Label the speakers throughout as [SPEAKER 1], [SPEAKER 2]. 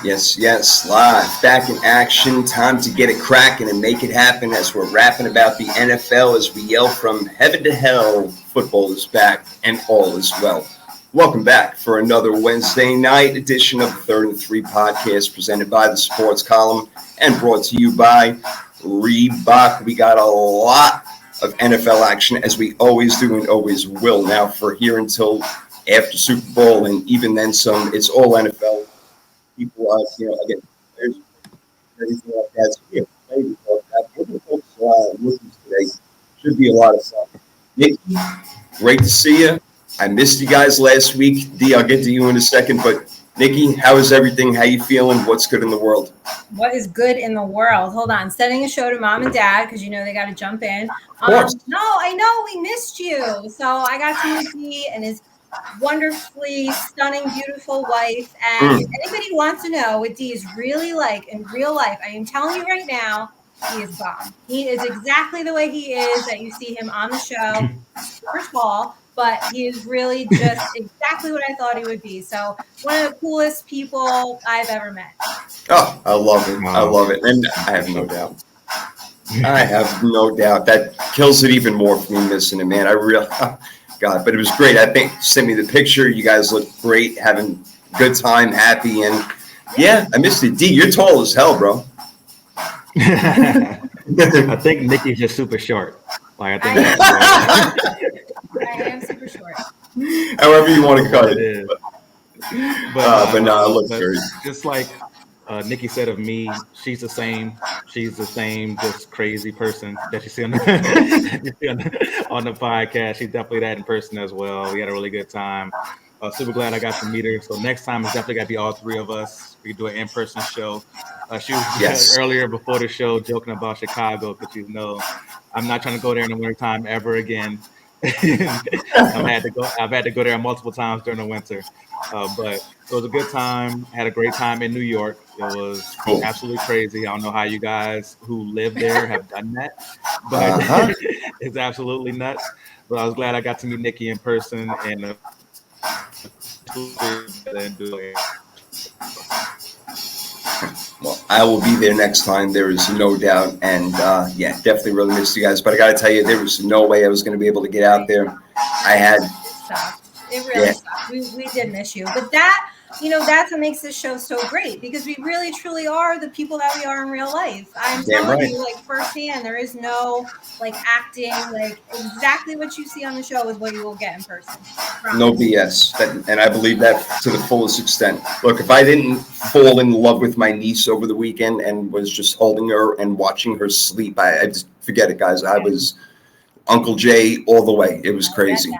[SPEAKER 1] Yes, live, back in action. Time to get it cracking and make it happen as we're rapping about the NFL as we yell from heaven to hell. Football is back and all is well. Welcome back for another Wednesday night edition of the Third and Three podcast presented by the Sports Column and brought to you by Reebok. We got a lot of NFL action as we always do and always will now for here until after Super Bowl and even then some. It's all NFL. People, again, there's everything like that. So, maybe we're going to focus a lot on rookies today. Should be a lot of fun. Nikki, great to see you. I missed you guys last week. D, I'll get to you in a second. But, Nikki, how is everything? How you feeling? What's good in the world?
[SPEAKER 2] What is good in the world? Hold on. Sending a show to mom and dad because, they got to jump in.
[SPEAKER 1] Of course.
[SPEAKER 2] No, I know. We missed you. So I got to meet Nikki and his wonderfully stunning, beautiful wife. And anybody wants to know what D is really like in real life, I am telling you right now, he is bomb. He is exactly the way he is that you see him on the show. Super tall, but he is really just exactly what I thought he would be. So one of the coolest people I've ever met.
[SPEAKER 1] Oh, I love it. I love it. And I have no doubt. That kills it even more for me missing it, man. God, but it was great. I think sent me the picture. You guys look great, having a good time, happy, and yeah, I missed it. D, you're tall as hell, bro.
[SPEAKER 3] I think Nikki's just super short. I
[SPEAKER 2] am super short.
[SPEAKER 1] However you want to cut it.
[SPEAKER 3] But
[SPEAKER 1] no, it looks great.
[SPEAKER 3] Just like Nikki said of me, she's the same. She's the same, just crazy person that you see on the podcast. She's definitely that in person as well. We had a really good time. Super glad I got to meet her. So next time it's definitely got to be all three of us. We can do an in-person show. She was earlier before the show joking about Chicago because I'm not trying to go there in the wintertime ever again. I've had to go there multiple times during the winter. But it was a good time. Had a great time in New York. It was absolutely crazy. I don't know how you guys who live there have done that, but it's absolutely nuts. But I was glad I got to meet Nikki in person and
[SPEAKER 1] well, I will be there next time. There is no doubt. And definitely really missed you guys. But I got to tell you, there was no way I was going to be able to get out there.
[SPEAKER 2] It really sucked. We did miss you. But that's what makes this show so great because we really, truly are the people that we are in real life. I'm telling you, firsthand, there is no, acting. Exactly what you see on the show is what you will get in person.
[SPEAKER 1] No BS. And I believe that to the fullest extent. Look, if I didn't fall in love with my niece over the weekend and was just holding her and watching her sleep, I just forget it, guys. I was Uncle Jay all the way. It was crazy.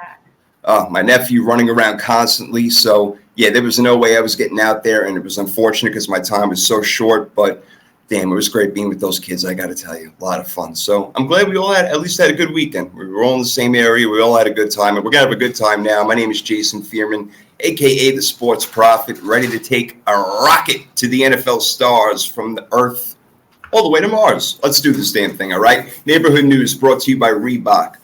[SPEAKER 1] My nephew running around constantly. So, there was no way I was getting out there. And it was unfortunate because my time was so short. But, damn, it was great being with those kids, I got to tell you. A lot of fun. So, I'm glad we all had a good weekend. We were all in the same area. We all had a good time. And we're going to have a good time now. My name is Jason Fearman, a.k.a. the Sports Prophet, ready to take a rocket to the NFL stars from the earth all the way to Mars. Let's do this damn thing, all right? Neighborhood News brought to you by Reebok.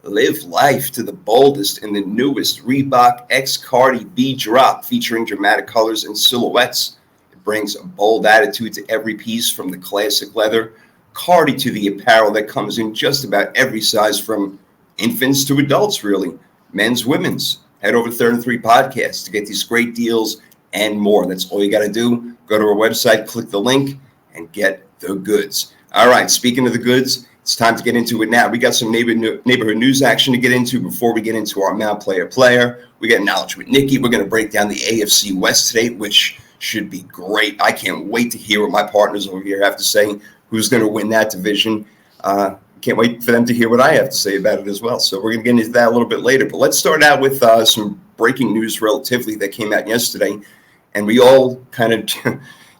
[SPEAKER 1] Live life to the boldest in the newest Reebok X Cardi B drop featuring dramatic colors and silhouettes. It brings a bold attitude to every piece from the classic leather Cardi to the apparel that comes in just about every size from infants to adults, really. Men's, women's. Head over to Third and Three Podcast to get these great deals and more. That's all you got to do. Go to our website, click the link, and get the goods. All right, speaking of the goods, it's time to get into it now. We got some neighborhood news action to get into before we get into our Mount Player. We got knowledge with Nikki. We're going to break down the AFC West today, which should be great. I can't wait to hear what my partners over here have to say, who's going to win that division. Can't wait for them to hear what I have to say about it as well. So we're going to get into that a little bit later. But let's start out with some breaking news relatively that came out yesterday. And we all kind of,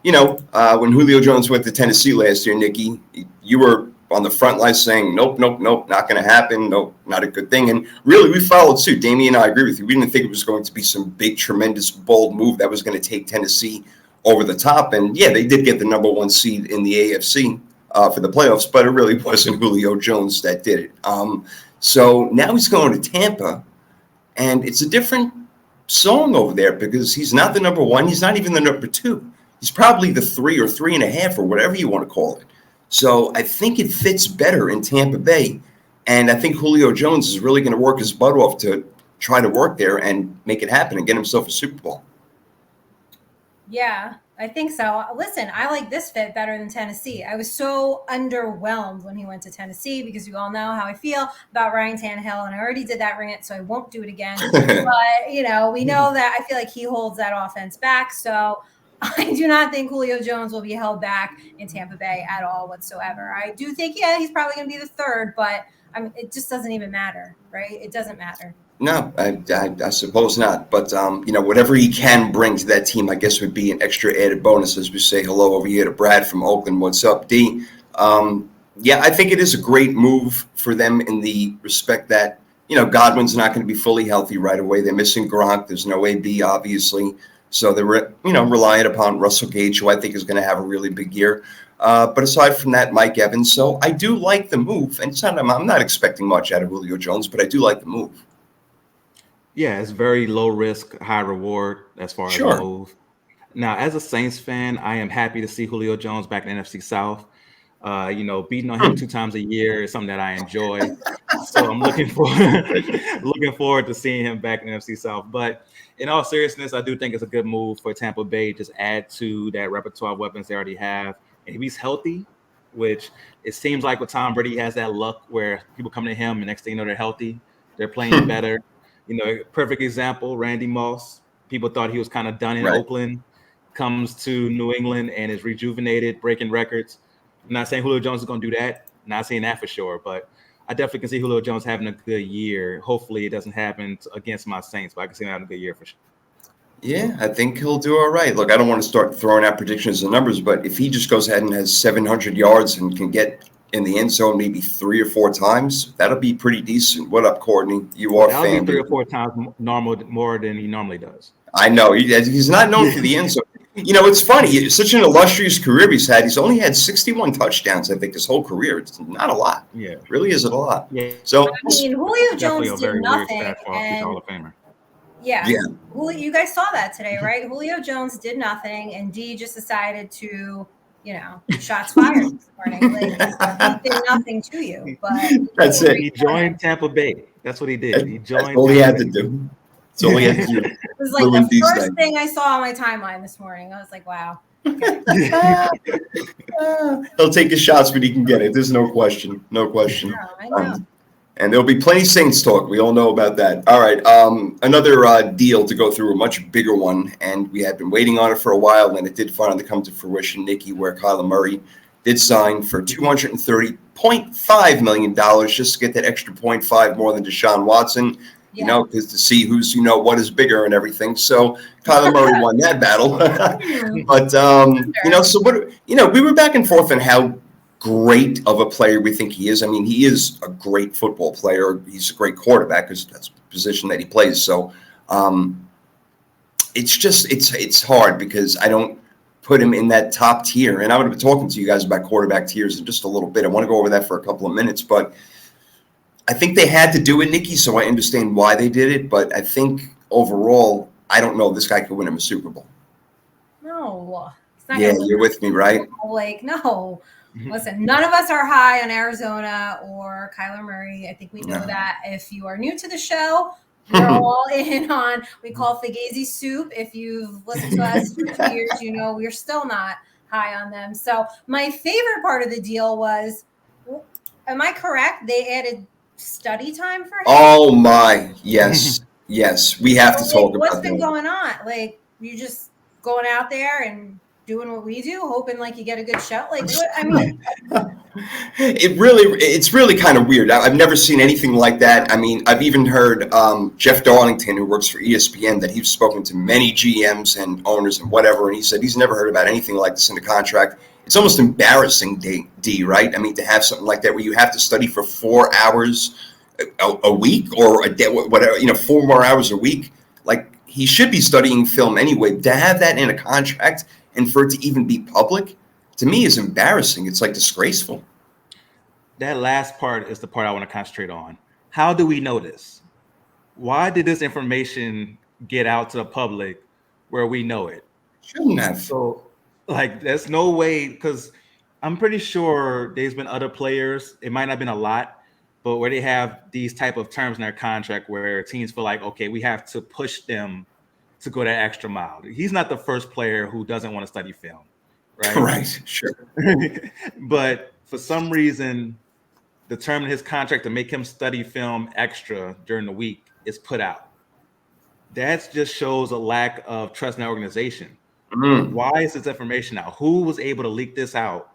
[SPEAKER 1] when Julio Jones went to Tennessee last year, Nikki, you were on the front line saying, nope, not going to happen. Nope, not a good thing. And really, we followed suit. Damien and I agree with you. We didn't think it was going to be some big, tremendous, bold move that was going to take Tennessee over the top. And, they did get the number one seed in the AFC for the playoffs, but it really wasn't Julio Jones that did it. So now he's going to Tampa, and it's a different song over there because he's not the number one. He's not even the number two. He's probably the 3 or 3.5 or whatever you want to call it. So I think it fits better in Tampa Bay. And I think Julio Jones is really going to work his butt off to try to work there and make it happen and get himself a Super Bowl.
[SPEAKER 2] Yeah, I think so. Listen, I like this fit better than Tennessee. I was so underwhelmed when he went to Tennessee because you all know how I feel about Ryan Tannehill, and I already did that rant, so I won't do it again. But, we know that I feel like he holds that offense back. So I do not think Julio Jones will be held back in Tampa Bay at all whatsoever. I do think, he's probably going to be the third, but it just doesn't even matter, right? It doesn't matter.
[SPEAKER 1] No, I suppose not. But, whatever he can bring to that team, I guess would be an extra added bonus as we say hello over here to Brad from Oakland. What's up, D? I think it is a great move for them in the respect that, Godwin's not going to be fully healthy right away. They're missing Gronk. There's no AB, obviously. So they're, reliant upon Russell Gage, who I think is going to have a really big year. But aside from that, Mike Evans. So I do like the move. And I'm not expecting much out of Julio Jones, but I do like the move.
[SPEAKER 3] Yeah, it's very low risk, high reward as far as the move. Now, as a Saints fan, I am happy to see Julio Jones back in the NFC South. Beating on him 2 times a year is something that I enjoy. So I'm looking forward to seeing him back in the NFC South. But in all seriousness, I do think it's a good move for Tampa Bay. Just add to that repertoire of weapons they already have. And if he's healthy, which it seems like with Tom Brady, he has that luck where people come to him and next thing you know, they're healthy. They're playing better. Perfect example, Randy Moss. People thought he was kind of done in Oakland, comes to New England and is rejuvenated, breaking records. I'm not saying Julio Jones is going to do that. Not saying that for sure, but I definitely can see Julio Jones having a good year. Hopefully it doesn't happen against my Saints, but I can see him having a good year for sure.
[SPEAKER 1] Yeah, I think he'll do all right. Look, I don't want to start throwing out predictions and numbers, but if he just goes ahead and has 700 yards and can get in the end zone maybe 3 or 4 times, that'll be pretty decent. What up, Courtney? You are
[SPEAKER 3] that'll be 3 or 4 times more than he normally does.
[SPEAKER 1] I know. He's not known for the end zone. It's funny. It's such an illustrious career he's had. He's only had 61 touchdowns, I think, his whole career. It's not a lot.
[SPEAKER 3] Yeah. It
[SPEAKER 1] really isn't a lot.
[SPEAKER 3] Yeah.
[SPEAKER 1] So
[SPEAKER 2] Julio Jones did nothing.
[SPEAKER 3] He's Hall of Famer.
[SPEAKER 2] Yeah. You guys saw that today, right? Julio Jones did nothing, and D just decided to, shots fired this morning. Like, he did nothing to you. But
[SPEAKER 1] that's it.
[SPEAKER 3] He joined Tampa Bay. That's what he did. He joined.
[SPEAKER 1] That's all he had to do. That's all he had to do.
[SPEAKER 2] It was like the first thing I saw on my timeline this morning. I was like, wow. Okay.
[SPEAKER 1] He'll take his shots when he can get it. There's no question. No question.
[SPEAKER 2] I know.
[SPEAKER 1] And there'll be plenty of Saints talk. We all know about that. All right. Another deal to go through, a much bigger one. And we had been waiting on it for a while, and it did finally come to fruition, Nikki, where Kyler Murray did sign for $230.5 million just to get that extra 0.5 more than Deshaun Watson. Because to see who's, what is bigger and everything. So Kyler Murray won that battle. But, so what, we were back and forth on how great of a player we think he is. I mean, he is a great football player. He's a great quarterback because that's the position that he plays. So it's hard because I don't put him in that top tier. And I'm going to be talking to you guys about quarterback tiers in just a little bit. I want to go over that for a couple of minutes, but I think they had to do it, Nikki, so I understand why they did it. But I think overall, I don't know if this guy could win him a Super Bowl.
[SPEAKER 2] No.
[SPEAKER 1] Yeah, you're with me, right?
[SPEAKER 2] Like, no. Listen, none of us are high on Arizona or Kyler Murray. I think we know that. If you are new to the show, we're all in on, we call Fugazi soup. If you've listened to us for 2 years, we're still not high on them. So my favorite part of the deal was, am I correct? They added study time for him?
[SPEAKER 1] Oh my, yes. Yes, we have to talk about
[SPEAKER 2] what's been going on. Like, you just going out there and doing what we do, hoping like you get a good show. Like, what? I mean,
[SPEAKER 1] it's really kind of weird. I've never seen anything like that. I mean, I've even heard Jeff Darlington, who works for ESPN, that he's spoken to many GMs and owners and whatever, and he said he's never heard about anything like this in the contract. It's almost embarrassing, D, right? I mean, to have something like that where you have to study for 4 hours a week or a day, whatever, 4 more hours a week. Like, he should be studying film anyway. To have that in a contract and for it to even be public, to me, is embarrassing. It's like disgraceful.
[SPEAKER 3] That last part is the part I want to concentrate on. How do we know this? Why did this information get out to the public where we know it?
[SPEAKER 1] Shouldn't have.
[SPEAKER 3] Like, there's no way, because I'm pretty sure there's been other players. It might not have been a lot, but where they have these type of terms in their contract where teams feel like, okay, we have to push them to go that extra mile. He's not the first player who doesn't want to study film, right?
[SPEAKER 1] Right, sure.
[SPEAKER 3] But for some reason, the term in his contract to make him study film extra during the week is put out. That just shows a lack of trust in the organization. Why is this information out? Who was able to leak this out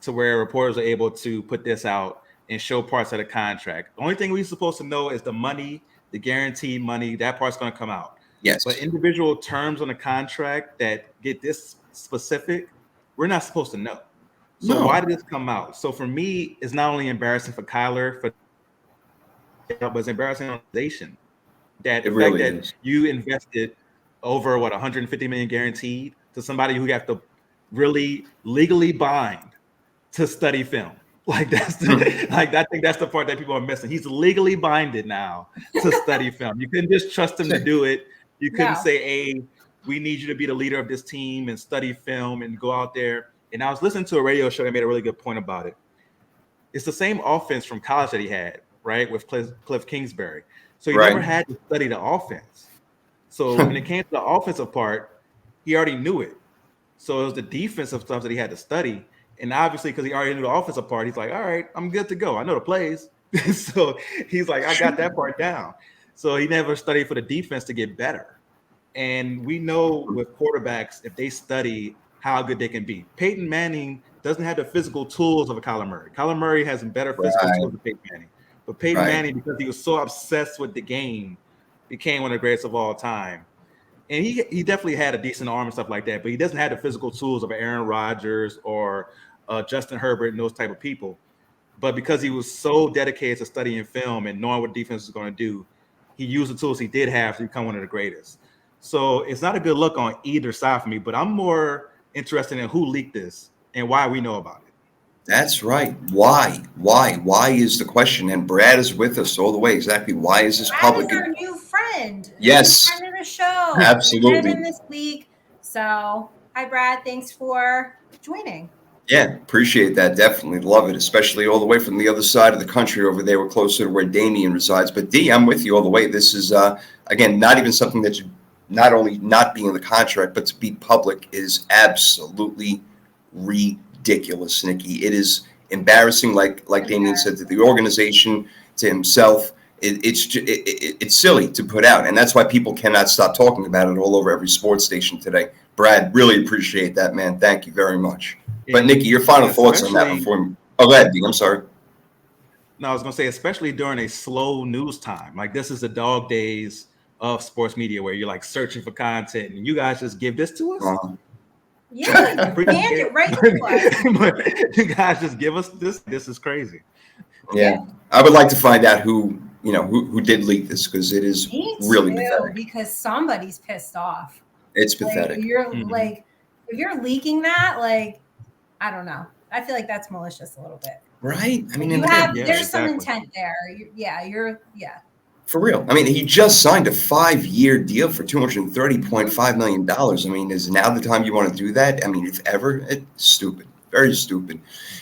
[SPEAKER 3] to where reporters are able to put this out and show parts of the contract? The only thing we're supposed to know is the money, the guaranteed money. That part's going to come out.
[SPEAKER 1] Yes.
[SPEAKER 3] But individual terms on the contract that get this specific, we're not supposed to know. So why did this come out? So for me, it's not only embarrassing for Kyler, but it's embarrassing on the organization. That
[SPEAKER 1] it really
[SPEAKER 3] fact
[SPEAKER 1] is.
[SPEAKER 3] That you invested over 150 million guaranteed to somebody who you have to really legally bind to study film. Like that's I think that's the part that people are missing. He's legally binded now to study film. You couldn't just trust him to do it. You couldn't say, "Hey, we need you to be the leader of this team and study film and go out there." And I was listening to a radio show that made a really good point about it. It's the same offense from college that he had, right, with Cliff Kingsbury. So he never had to study the offense. So when it came to the offensive part, he already knew it. So it was the defensive stuff that he had to study. And obviously, because he already knew the offensive part, he's like, all right, I'm good to go. I know the plays. So he's like, I got that part down. So he never studied for the defense to get better. And we know with quarterbacks, if they study, how good they can be. Peyton Manning doesn't have the physical tools of a Kyler Murray. Kyler Murray has better physical tools than Peyton Manning. But Peyton Manning, because he was so obsessed with the game, became one of the greatest of all time. And he definitely had a decent arm and stuff like that, but he doesn't have the physical tools of Aaron Rodgers or Justin Herbert and those type of people. But because he was so dedicated to studying film and knowing what defense was going to do, he used the tools he did have to become one of the greatest. So it's not a good look on either side for me, but I'm more interested in who leaked this and why we know about it.
[SPEAKER 1] That's right. Why? Why is the question? And Brad is with us all the way. Exactly. Why is this public?
[SPEAKER 2] Brad is our new friend.
[SPEAKER 1] Yes.
[SPEAKER 2] New friend of the show.
[SPEAKER 1] Absolutely.
[SPEAKER 2] We met him this week. So, hi, Brad. Thanks for joining.
[SPEAKER 1] Yeah, appreciate that. Definitely love it, especially all the way from the other side of the country over there. We're closer to where Damian resides. But D, I'm with you all the way. This is, again, not even something that should not only not be in the contract, but to be public is absolutely ridiculous, Nikki. It is embarrassing, like Damian said, to the organization, to himself. It's silly to put out, and that's why people cannot stop talking about it all over every sports station today. Brad, really appreciate that, man. Thank you very much. But Nikki, your final thoughts on that before? Oh, go ahead, D. I'm sorry.
[SPEAKER 3] No, I was going to say, especially during a slow news time, like this is the dog days of sports media where you're like searching for content, and you guys just give this to us.
[SPEAKER 2] Yeah, hand it right to us.
[SPEAKER 3] You guys just give us this. This is crazy.
[SPEAKER 1] Yeah, I would like to find out who did leak this, because it is really pathetic.
[SPEAKER 2] Because somebody's pissed off.
[SPEAKER 1] It's pathetic.
[SPEAKER 2] If you're leaking that, like, I don't know. I feel like that's malicious a little bit.
[SPEAKER 1] Right? I mean,
[SPEAKER 2] there's some intent there.
[SPEAKER 1] For real. I mean, he just signed a 5-year deal for $230.5 million. I mean, is now the time you want to do that? I mean, if ever, it's stupid. Very stupid.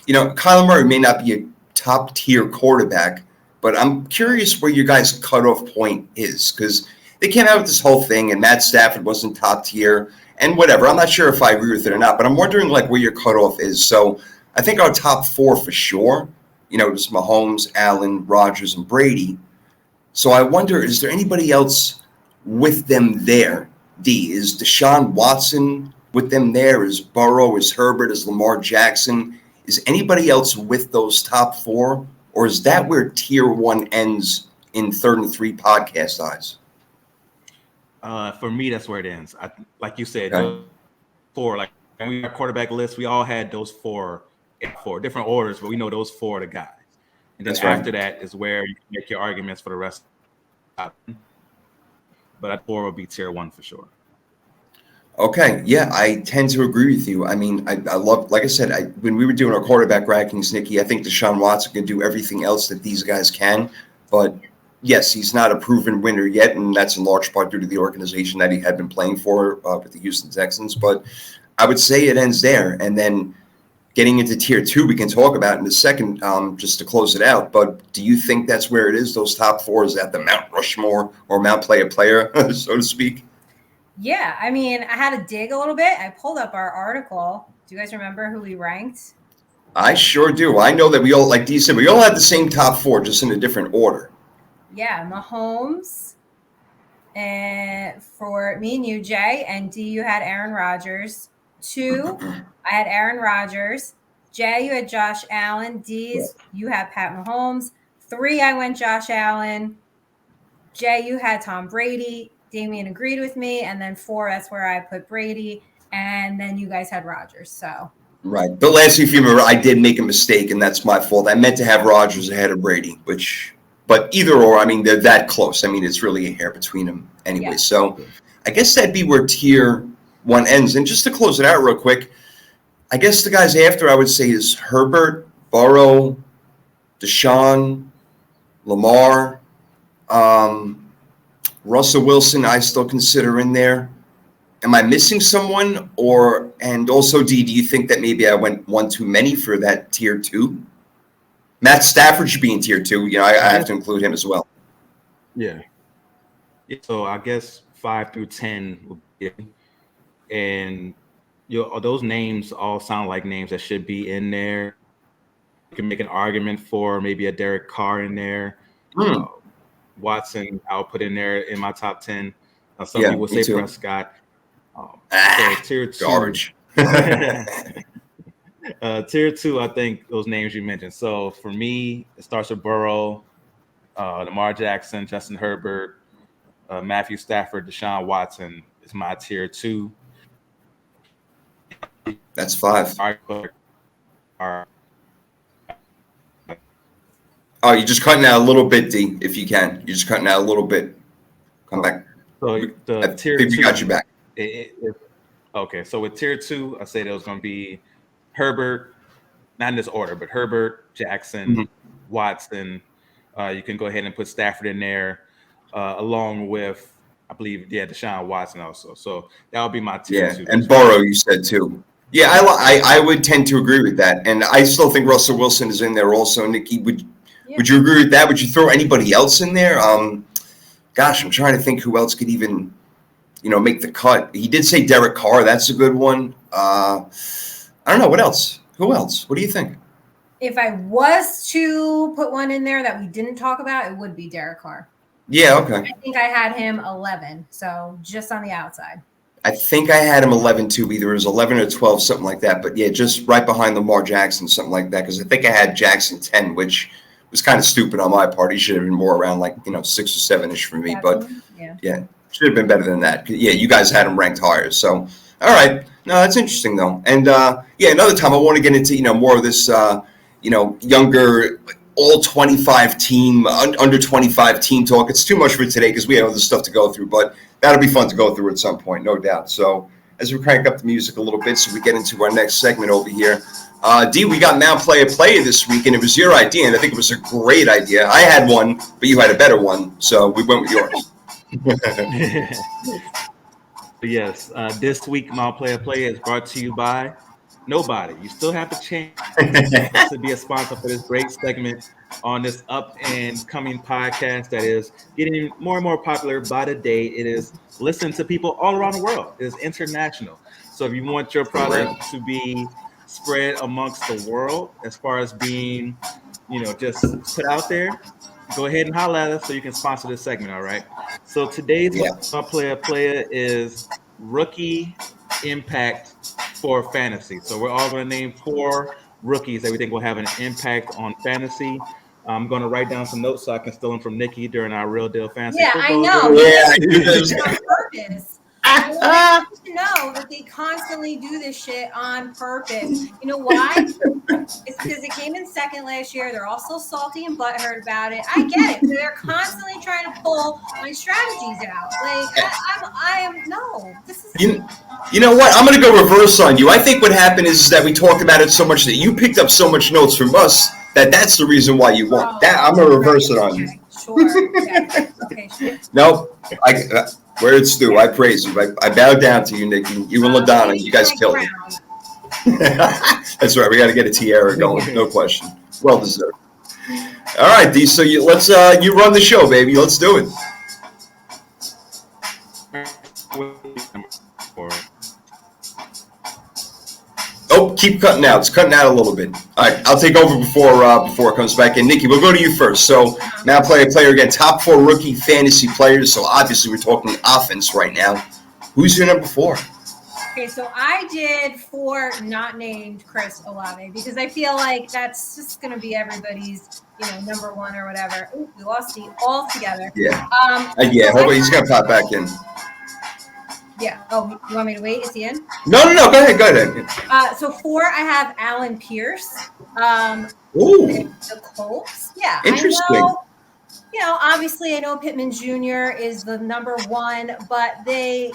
[SPEAKER 1] Kyler Murray may not be a top-tier quarterback, but I'm curious where your guys' cutoff point is, because they came out with this whole thing, and Matt Stafford wasn't top tier, and whatever. I'm not sure if I agree with it or not, but I'm wondering, like, where your cutoff is. So I think our top 4 for sure, just Mahomes, Allen, Rodgers, and Brady. So I wonder, is there anybody else with them there? D, is Deshaun Watson with them there? Is Burrow? Is Herbert? Is Lamar Jackson? Is anybody else with those top 4? Or is that where tier 1 ends in 3rd and 3 podcast eyes?
[SPEAKER 3] For me, that's where it ends. Like you said, those 4. Like when we got quarterback lists, we all had those 4 in 4 different orders, but we know those 4 are the guys. And then after that is where you can make your arguments for the rest. But that 4 will be tier 1 for sure.
[SPEAKER 1] Okay, yeah, I tend to agree with you. I mean, I love, like I said, when we were doing our quarterback rankings, Nikki, I think Deshaun Watson can do everything else that these guys can. But yes, he's not a proven winner yet, and that's in large part due to the organization that he had been playing for with the Houston Texans. But I would say it ends there. And then getting into tier 2, we can talk about in a second, just to close it out. But do you think that's where it is? Those top 4 is at the Mount Rushmore or Mount Player, so to speak?
[SPEAKER 2] Yeah, I mean, I had to dig a little bit. I pulled up our article. Do you guys remember who we ranked?
[SPEAKER 1] I sure do. I know that we all, like Dee said, we all had the same top 4, just in a different order.
[SPEAKER 2] Yeah, Mahomes, and for me and you, Jay, and D, you had Aaron Rodgers. 2, I had Aaron Rodgers. Jay, you had Josh Allen. D's, you had Pat Mahomes. 3, I went Josh Allen. Jay, you had Tom Brady. Damian agreed with me. And then 4, that's where I put Brady. And then you guys had Rodgers. So
[SPEAKER 1] right. But lastly, if you remember, I did make a mistake, and that's my fault. I meant to have Rodgers ahead of Brady, but either or, I mean, they're that close. I mean, it's really a hair between them anyway. Yeah. So I guess that'd be where tier 1 ends. And just to close it out real quick, I guess the guys after I would say is Herbert, Burrow, Deshaun, Lamar, Russell Wilson, I still consider in there. Am I missing someone? And also, D, do you think that maybe I went one too many for that tier 2? Matt Stafford should be in tier 2. You know, I have to include him as well.
[SPEAKER 3] Yeah. So I guess 5 through 10 would be it. And those names all sound like names that should be in there. You can make an argument for maybe a Derek Carr in there. Watson, I'll put in there in my top 10. Some people say Prescott. So tier 2.
[SPEAKER 1] Garbage.
[SPEAKER 3] Tier 2, I think those names you mentioned. So for me, it starts with Burrow, Lamar Jackson, Justin Herbert, Matthew Stafford, Deshaun Watson is my tier 2.
[SPEAKER 1] That's 5. Oh, you're just cutting out a little bit, D, if you can. You're just cutting out a little bit. Come back.
[SPEAKER 3] So the tier 2.
[SPEAKER 1] We got you back.
[SPEAKER 3] Okay, so with tier 2, I say there was going to be Herbert, not in this order, but Herbert, Jackson, Watson. You can go ahead and put Stafford in there, along with, I believe, Deshaun Watson also. So that would be my tier 2.
[SPEAKER 1] Yeah, and Burrow, you said too. Yeah, I would tend to agree with that, and I still think Russell Wilson is in there also. Nikki, would you agree with that? Would you throw anybody else in there? Gosh, I'm trying to think who else could even, make the cut. He did say Derek Carr. That's a good one. I don't know. What else? Who else? What do you think?
[SPEAKER 2] If I was to put one in there that we didn't talk about, it would be Derek Carr.
[SPEAKER 1] Yeah, okay.
[SPEAKER 2] I think I had him 11, so just on the outside.
[SPEAKER 1] I think I had him 11 too. Either it was 11 or 12, something like that. But yeah, just right behind Lamar Jackson, something like that. Because I think I had Jackson 10, which was kind of stupid on my part. He should have been more around 6 or 7-ish for me. But yeah, should have been better than that. Yeah, you guys had him ranked higher. So all right, no, that's interesting though. And another time I want to get into more of this younger. All 25 team, under 25 team talk. It's too much for today because we have other stuff to go through, but that'll be fun to go through at some point, no doubt. So as we crank up the music a little bit, so we get into our next segment over here. D, we got Mount Player this week, and it was your idea, and I think it was a great idea. I had one, but you had a better one, so we went with yours.
[SPEAKER 3] Yes, this week Mount Player is brought to you by nobody. You still have to change to be a sponsor for this great segment on this up and coming podcast that is getting more and more popular by the day. It is listened to people all around the world. It is international. So if you want your product to be spread amongst the world as far as being, just put out there, go ahead and holler at us so you can sponsor this segment, all right? So today's player is rookie impact for fantasy. So we're all going to name 4 rookies that we think will have an impact on fantasy. I'm going to write down some notes so I can steal them from Nikki during our Real Deal Fantasy.
[SPEAKER 2] Yeah, I know. On purpose. I want you to know that they constantly do this shit on purpose. You know why? It's because it came in second last year. They're all so salty and butthurt about it. I get it. They're constantly trying to pull my strategies out. This is.
[SPEAKER 1] You know what? I'm going to go reverse on you. I think what happened is that we talked about it so much that you picked up so much notes from us that's the reason why you won. I'm going to reverse it on you.
[SPEAKER 2] Sure. Yeah. Okay, sure.
[SPEAKER 1] Nope. Where it's due. I praise you. I bow down to you, Nikki. You and LaDonna, you guys killed it. That's right. We got to get a tiara going. No question. Well deserved. All right, D. So let's you run the show, baby. Let's do it. Oh, keep cutting out. It's cutting out a little bit. All right, I'll take over before it comes back in. Nikki, we'll go to you first. So now player again. Top 4 rookie fantasy players. So obviously we're talking offense right now. Who's your number 4?
[SPEAKER 2] Okay, so I did 4 not named Chris Olave because I feel like that's just going to be everybody's, number 1 or whatever. Ooh, we lost Steve altogether.
[SPEAKER 1] Yeah. Hold on. He's going to pop back in.
[SPEAKER 2] Yeah. Oh, you want me to wait? Is he in?
[SPEAKER 1] No. Go ahead.
[SPEAKER 2] So 4, I have Alan Pierce.
[SPEAKER 1] Ooh.
[SPEAKER 2] The Colts. Yeah.
[SPEAKER 1] Interesting.
[SPEAKER 2] Obviously I know Pittman Jr. is the number 1, but they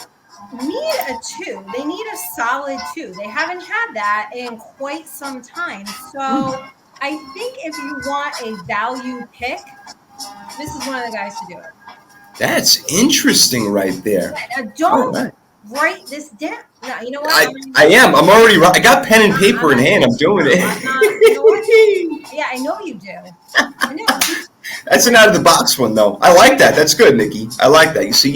[SPEAKER 2] need a 2. They need a solid 2. They haven't had that in quite some time. So I think if you want a value pick, this is one of the guys to do it.
[SPEAKER 1] That's interesting right there.
[SPEAKER 2] Don't write this down. No, you know what?
[SPEAKER 1] I am. I'm already. I got pen and paper in hand. I'm doing it.
[SPEAKER 2] You know what? Yeah, I know you do. I know.
[SPEAKER 1] That's an out of the box one, though. I like that. That's good, Nikki. I like that. You see,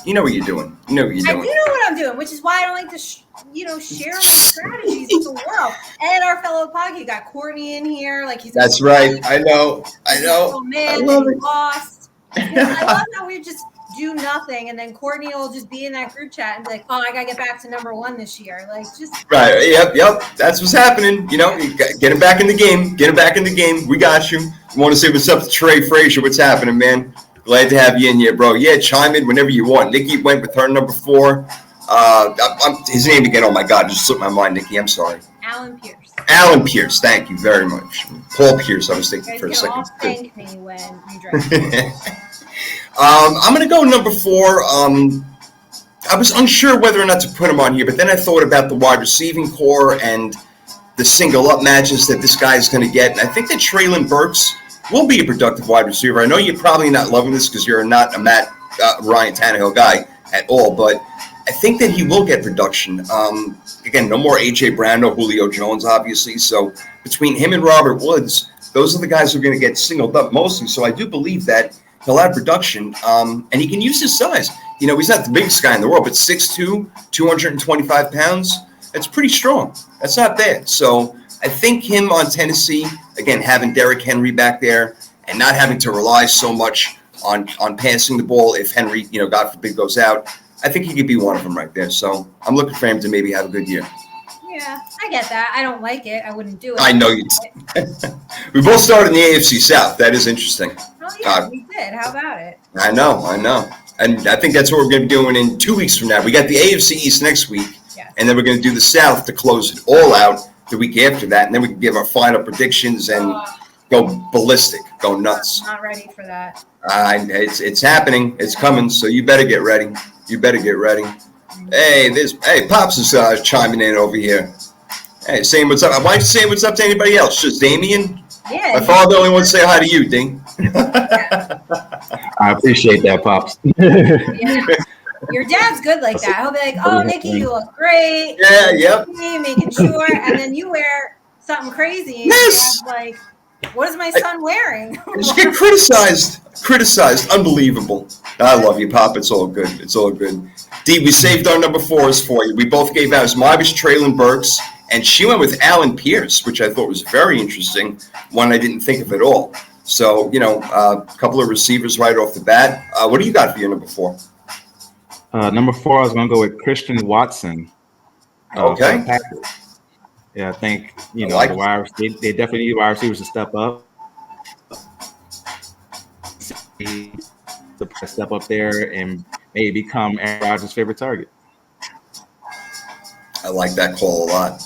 [SPEAKER 1] you know what you're doing. You know what you're doing.
[SPEAKER 2] I do know what I'm doing, which is why I don't like to, share my strategies with the world. And our fellow podcast got Courtney in here, like he's.
[SPEAKER 1] That's right. I know.
[SPEAKER 2] Oh man, I lost. I love how we just do nothing, and then Courtney will just be in that group chat and be like, "Oh, I gotta get back to number 1 this year." Like, just
[SPEAKER 1] right. Yep. That's what's happening. You get him back in the game. Get him back in the game. We got you. You want to say what's up to Trey Frazier? What's happening, man? Glad to have you in here, bro. Yeah, chime in whenever you want. Nikki went with her number 4. His name again. Oh my God, it just slipped my mind, Nikki. I'm sorry.
[SPEAKER 2] Alan Pierce.
[SPEAKER 1] Alan Pierce. Thank you very much. Paul Pierce. I was thinking for a second.
[SPEAKER 2] All thank me when you draft.
[SPEAKER 1] I'm going to go number 4. I was unsure whether or not to put him on here, but then I thought about the wide receiving core and the single-up matches that this guy is going to get. And I think that Treylon Burks will be a productive wide receiver. I know you're probably not loving this because you're not a Ryan Tannehill guy at all, but I think that he will get production. Again, no more A.J. Brown, no Julio Jones, obviously. So between him and Robert Woods, those are the guys who are going to get singled up mostly. So I do believe that he'll have production, and he can use his size. He's not the biggest guy in the world, but 6'2", 225 pounds, that's pretty strong. That's not bad. So I think him on Tennessee, again, having Derrick Henry back there and not having to rely so much on passing the ball if Henry, God forbid, goes out, I think he could be one of them right there. So I'm looking for him to maybe have a good year.
[SPEAKER 2] Yeah, I get that. I don't like it. I wouldn't do it.
[SPEAKER 1] I know you did. We both started in the AFC South. That is interesting.
[SPEAKER 2] Oh, yeah, we did. How about it?
[SPEAKER 1] I know. And I think that's what we're going to be doing in 2 weeks from now. We got the AFC East next week, and then we're going to do the South to close it all out the week after that. And then we can give our final predictions and go ballistic, go nuts.
[SPEAKER 2] I'm not ready for that.
[SPEAKER 1] It's happening. It's coming, so you better get ready. Hey, Pops is chiming in over here. Hey, saying what's up. Why aren't you saying what's up to anybody else? Just Damien?
[SPEAKER 2] Yeah.
[SPEAKER 1] My father only wants to say hi to you, Ding.
[SPEAKER 3] I appreciate that, Pops.
[SPEAKER 2] Yeah. Your dad's good like that. He'll be like, "Oh, Nikki, you look great."
[SPEAKER 1] Yeah, yep.
[SPEAKER 2] Making sure, and then you wear something crazy. And
[SPEAKER 1] yes.
[SPEAKER 2] Like, what is my son wearing?
[SPEAKER 1] Just get criticized. Unbelievable. I love you, Pop. It's all good. D, we saved our number 4s for you. We both gave out. Mine was Treylon Burks, and she went with Alan Pierce, which I thought was very interesting. One I didn't think of at all. So, a couple of receivers right off the bat. What do you got for your number 4?
[SPEAKER 3] Number 4, I was going to go with Christian Watson.
[SPEAKER 1] Okay.
[SPEAKER 3] Yeah, I think, they definitely need wide receivers to step up. To step up there and maybe become Aaron Rodgers' favorite target.
[SPEAKER 1] I like that call a lot.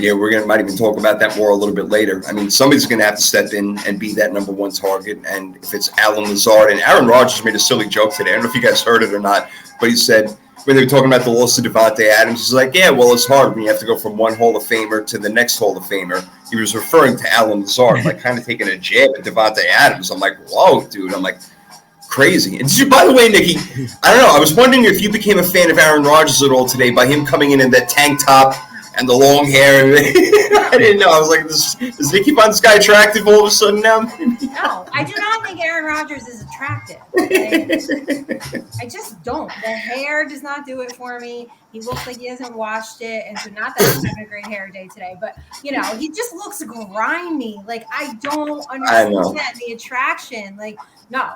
[SPEAKER 1] Yeah, might even talk about that more a little bit later. I mean, somebody's going to have to step in and be that number 1 target. And if it's Allen Lazard, and Aaron Rodgers made a silly joke today. I don't know if you guys heard it or not, but he said when they were talking about the loss of Devonta Adams, he's like, yeah, well, it's hard when you have to go from one Hall of Famer to the next Hall of Famer. He was referring to Allen Lazard, like kind of taking a jab at Devonta Adams. I'm like, whoa, dude. I'm like, Crazy. And by the way, Nikki, I don't know. I was wondering if you became a fan of Aaron Rodgers at all today by him coming in that tank top and the long hair. I didn't know. I was like, does Nikki find this guy attractive all of a sudden now?
[SPEAKER 2] No, I do not think Aaron Rodgers is attractive. I just don't. The hair does not do it for me. He looks like he hasn't washed it. And so not that he's having a great hair day today, but, he just looks grimy. Like, I don't understand the attraction. Like, no.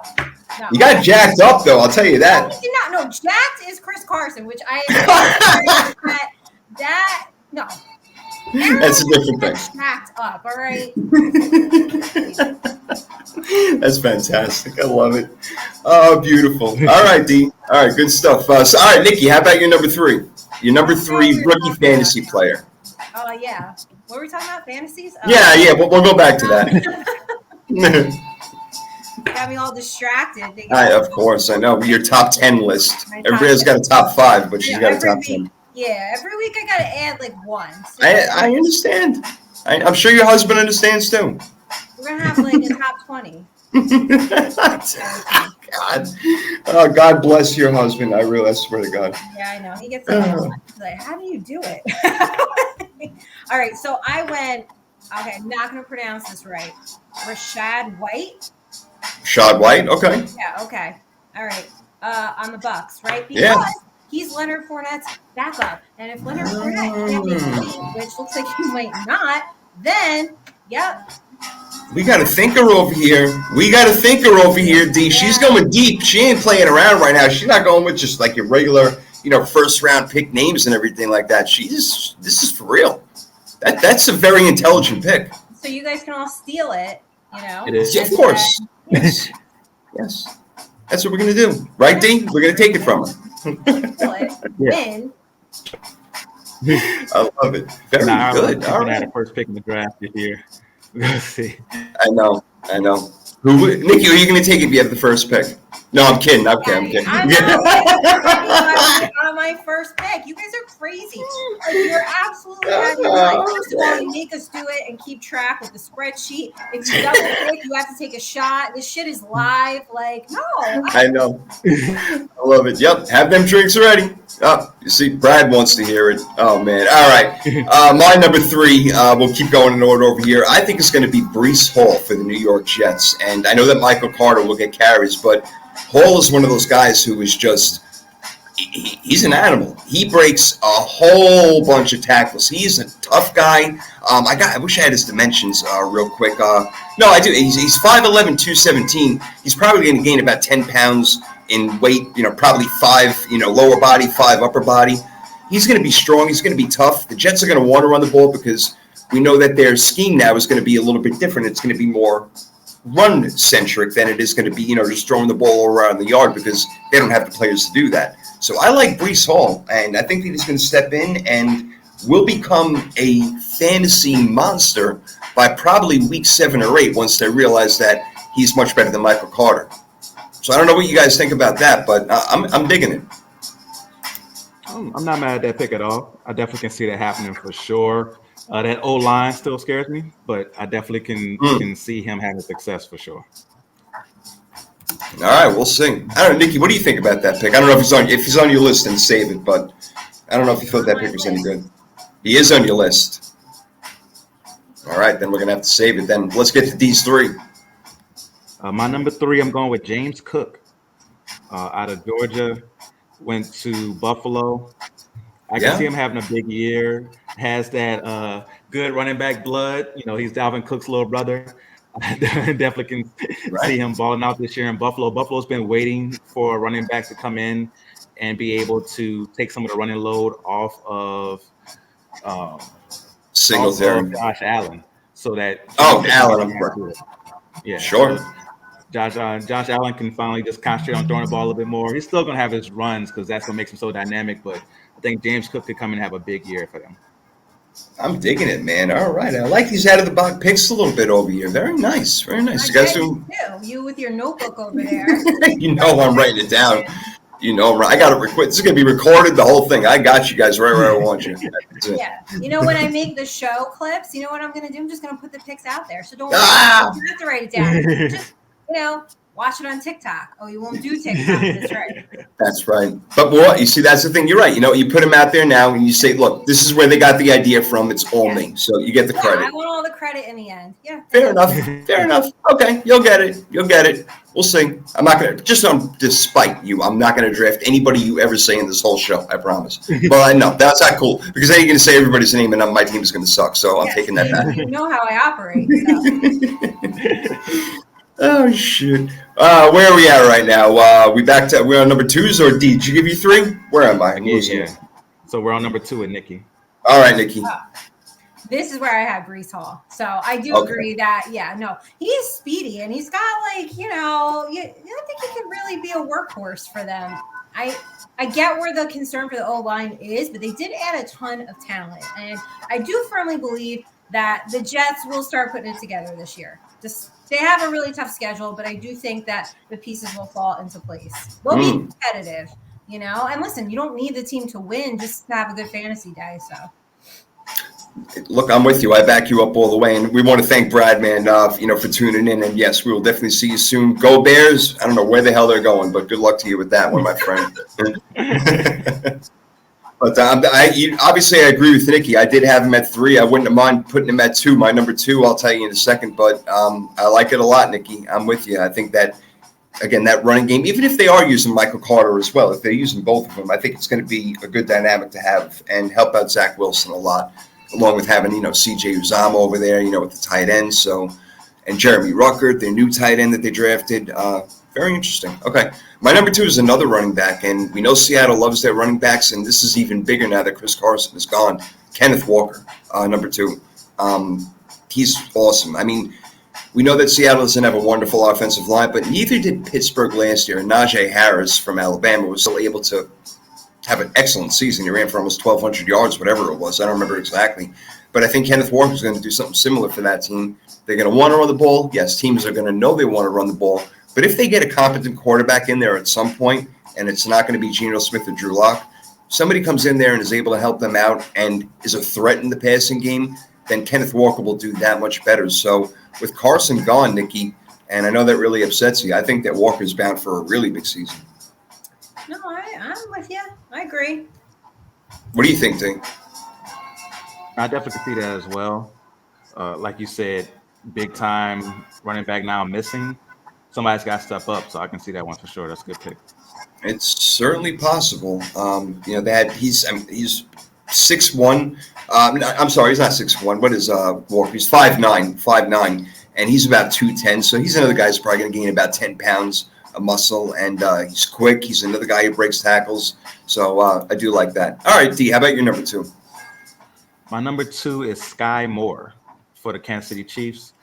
[SPEAKER 1] You got jacked up, though. I'll tell you that.
[SPEAKER 2] No, he did not. No, jacked is Chris Carson, which I that no.
[SPEAKER 1] That's a different thing.
[SPEAKER 2] Jacked up, all right.
[SPEAKER 1] That's fantastic. I love it. Oh, beautiful. All right, D. All right, good stuff. All right, Nikki, how about your number 3? Your number 3 rookie fantasy player.
[SPEAKER 2] Oh, yeah. What were we talking about? Fantasies?
[SPEAKER 1] Yeah. We'll go back to that.
[SPEAKER 2] Got me all distracted.
[SPEAKER 1] Of course, I know. Your top 10 list. Everybody's got a top 5, but she's got a top 10.
[SPEAKER 2] Yeah, every week I got to add like one. So
[SPEAKER 1] I understand. I'm sure your husband understands too.
[SPEAKER 2] We're going to have like a top 20.
[SPEAKER 1] God. Oh, God bless your husband. I swear to God.
[SPEAKER 2] Yeah, I know. He gets like, how do you do it? All right, so I went, okay, I'm not going to pronounce this right. Rachaad White.
[SPEAKER 1] Rachaad White, okay.
[SPEAKER 2] Yeah, okay. All right. On the Bucks, right? Because he's Leonard Fournette's backup. And if Leonard Fournette can't make the team, which looks like he might not, then,
[SPEAKER 1] we got a thinker over here. D. Yeah. She's going deep. She ain't playing around right now. She's not going with just like your regular, first round pick names and everything like that. This is for real. That's a very intelligent pick.
[SPEAKER 2] So you guys can all steal it,
[SPEAKER 3] It is.
[SPEAKER 1] Yeah, of course. Yes. That's what we're going to do. Right, D? We're going to take it from her.
[SPEAKER 2] Win.
[SPEAKER 1] I love it. Very good.
[SPEAKER 3] All right. I had a first pick in the draft this year. Let's see.
[SPEAKER 1] I know. Nikki, who are you going to take if you have the first pick? No, I'm kidding. I'm kidding.
[SPEAKER 2] I'm on my first pick. You guys are crazy. Like, you're absolutely right. First of all, you make us do it and keep track with the spreadsheet. If you double pick, you have to take a shot. This shit is live. Like, no.
[SPEAKER 1] I know. I love it. Yep. Have them drinks ready. Oh, you see, Brad wants to hear it. Oh, man. All right. My number 3, we'll keep going in order over here. I think it's going to be Breece Hall for the New York Jets. And I know that Michael Carter will get carries, but Hall is one of those guys who is just he's an animal. He breaks a whole bunch of tackles. He's a tough guy. I wish I had his dimensions real quick. No, I do. He's 5'11", 217. He's probably going to gain about 10 pounds in weight. Probably 5, lower body, 5 upper body. He's going to be strong. He's going to be tough. The Jets are going to want to run the ball because we know that their scheme now is going to be a little bit different. It's going to be more run-centric than it is going to be, just throwing the ball all around the yard because they don't have the players to do that. So I like Breece Hall, and I think that he's going to step in and will become a fantasy monster by probably week 7 or 8 once they realize that he's much better than Michael Carter. So I don't know what you guys think about that, but I'm digging it.
[SPEAKER 3] I'm not mad at that pick at all. I definitely can see that happening for sure. That O-line still scares me, but I definitely can see him having success for sure.
[SPEAKER 1] All right, we'll see. I don't know, Nikki, what do you think about that pick? I don't know if he's on your list, then save it, but I don't know if you thought that pick was any good. He is on your list. All right, then we're going to have to save it. Then let's get to these 3.
[SPEAKER 3] My number 3, I'm going with James Cook out of Georgia. Went to Buffalo. I can see him having a big year. Has that good running back blood. He's Dalvin Cook's little brother. I definitely can see him balling out this year in Buffalo. Buffalo's been waiting for a running back to come in and be able to take some of the running load off of
[SPEAKER 1] Singletary,
[SPEAKER 3] Josh Allen, so that
[SPEAKER 1] Allen,
[SPEAKER 3] yeah,
[SPEAKER 1] sure.
[SPEAKER 3] Josh Allen can finally just concentrate on throwing the ball a little bit more. He's still going to have his runs because that's what makes him so dynamic. But I think James Cook could come in and have a big year for them.
[SPEAKER 1] I'm digging it, man. All right. I like these out of the box picks a little bit over here. Very nice. Very nice. You guys do.
[SPEAKER 2] You with your notebook over there.
[SPEAKER 1] I'm writing it down. I got it recorded. This is going to be recorded, the whole thing. I got you guys right where I want you.
[SPEAKER 2] Yeah. When I make the show clips, you know what I'm going to do? I'm just going to put the picks out there. So don't have to write it down. Just, watch it on TikTok. Oh, you won't do TikTok. That's right.
[SPEAKER 1] That's right. But what you see, that's the thing. You're right. You put them out there now, and you say, "Look, this is where they got the idea from. It's all me." So you get the credit.
[SPEAKER 2] I want all the credit in the end. Yeah.
[SPEAKER 1] Fair enough. Fair enough. Okay, you'll get it. You'll get it. We'll see. I'm not gonna despite you. I'm not gonna draft anybody you ever say in this whole show. I promise. But I know that's not cool because then you're gonna say everybody's name, and my team is gonna suck. So I'm taking that back.
[SPEAKER 2] You know how I operate. So.
[SPEAKER 1] Oh shit! Where are we at right now? We're on number 2s or D? Did you give you 3? Where am I?
[SPEAKER 3] Yeah. So we're on number 2 with Nikki.
[SPEAKER 1] All right, Nikki.
[SPEAKER 2] This is where I have Breece Hall. So I do agree that he's speedy and he's got I think he can really be a workhorse for them. I get where the concern for the O-line is, but they did add a ton of talent, and I do firmly believe that the Jets will start putting it together this year. They have a really tough schedule, but I do think that the pieces will fall into place. We'll be competitive, And listen, you don't need the team to win, just to have a good fantasy day. So,
[SPEAKER 1] look, I'm with you. I back you up all the way, and we want to thank Brad, man, for tuning in. And yes, we will definitely see you soon. Go Bears! I don't know where the hell they're going, but good luck to you with that one, my friend. But obviously, I agree with Nikki. I did have him at 3. I wouldn't have mind putting him at 2. My number 2, I'll tell you in a second. But I like it a lot, Nikki. I'm with you. I think that, again, that running game, even if they are using Michael Carter as well, if they're using both of them, I think it's going to be a good dynamic to have and help out Zach Wilson a lot, along with having, CJ Uzama over there, with the tight end. So, and Jeremy Ruckert, their new tight end that they drafted. Very interesting. Okay. My number 2 is another running back, and we know Seattle loves their running backs, and this is even bigger now that Chris Carson is gone. Kenneth Walker, number 2. He's awesome. I mean, we know that Seattle doesn't have a wonderful offensive line, but neither did Pittsburgh last year. And Najee Harris from Alabama was still able to have an excellent season. He ran for almost 1,200 yards, whatever it was. I don't remember exactly. But I think Kenneth Walker is going to do something similar for that team. They're going to want to run the ball. Yes, teams are going to know they want to run the ball. But if they get a competent quarterback in there at some point, and it's not going to be Geno Smith or Drew Lock, somebody comes in there and is able to help them out and is a threat in the passing game, then Kenneth Walker will do that much better. So with Carson gone, Nikki, and I know that really upsets you, I think that Walker's bound for a really big season.
[SPEAKER 2] No, I'm with you. I agree.
[SPEAKER 1] What do you think, Ding?
[SPEAKER 3] I definitely see that as well. Like you said, big time running back now missing. Somebody's got to step up, so I can see that one for sure. That's a good pick.
[SPEAKER 1] It's certainly possible. He's 6'1". I'm sorry, he's not 6'1". What is Walker? He's 5'9", and he's about 210. So he's another guy who's probably going to gain about 10 pounds of muscle, and he's quick. He's another guy who breaks tackles. So I do like that. All right, D, how about your number 2?
[SPEAKER 3] My number 2 is Sky Moore for the Kansas City Chiefs.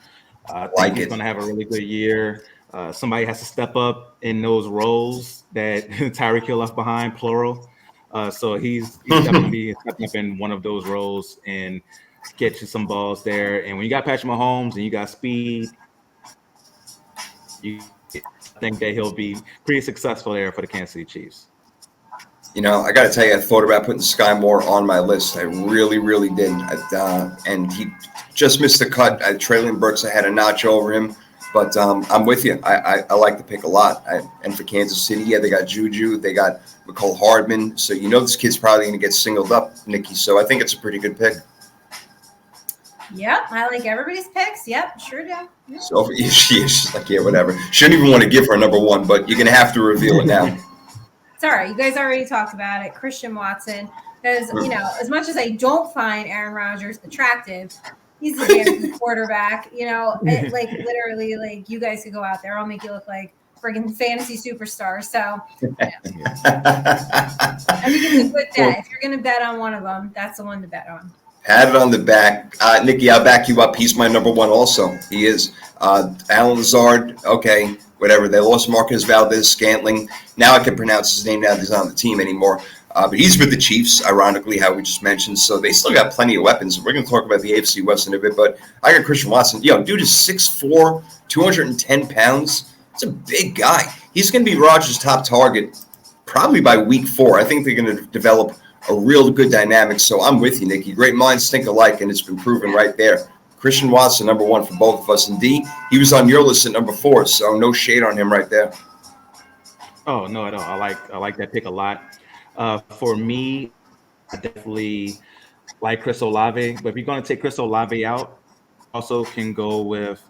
[SPEAKER 3] I think he's going to have a really good year. Somebody has to step up in those roles that Tyreek Hill left behind, plural. So he's definitely stepping up in one of those roles and catching some balls there. And when you got Patrick Mahomes and you got speed, I think that he'll be pretty successful there for the Kansas City Chiefs.
[SPEAKER 1] I got to tell you, I thought about putting Sky Moore on my list. I really, really did. And he just missed the cut. Traylon Burks, I had a notch over him. But I'm with you. I like the pick a lot. And for Kansas City, they got Juju. They got McCole Hardman. So this kid's probably going to get singled up, Nikki. So I think it's a pretty good pick.
[SPEAKER 2] Yep, I like everybody's picks. Yep, sure do. Yep.
[SPEAKER 1] So she's like, yeah, whatever. Shouldn't even want to give her number 1, but you're going to have to reveal it now.
[SPEAKER 2] It's all right. You guys already talked about it. Christian Watson. Because, as much as I don't find Aaron Rodgers attractive, he's a damn good quarterback. Literally, you guys could go out there. I'll make you look like friggin' fantasy superstar. So, I think it's a good bet. If you're going to bet on one of them, that's the one to bet on.
[SPEAKER 1] Had it on the back. Nikki, I'll back you up. He's my number 1 also. He is. Alan Lazard, okay, whatever. They lost Marcus Valdez-Scantling. Now I can pronounce his name now that he's not on the team anymore. But he's with the Chiefs, ironically, how we just mentioned. So they still got plenty of weapons. We're going to talk about the AFC West in a bit. But I got Christian Watson. Dude is 6'4", 210 pounds. It's a big guy. He's going to be Rodgers' top target probably by week 4. I think they're going to develop a real good dynamic. So I'm with you, Nikki. Great minds think alike, and it's been proven right there. Christian Watson, number 1 for both of us. And D, he was on your list at number 4, so no shade on him right there.
[SPEAKER 3] Oh, no, at all. I like that pick a lot. For me, I definitely like Chris Olave. But if you're going to take Chris Olave out, also can go with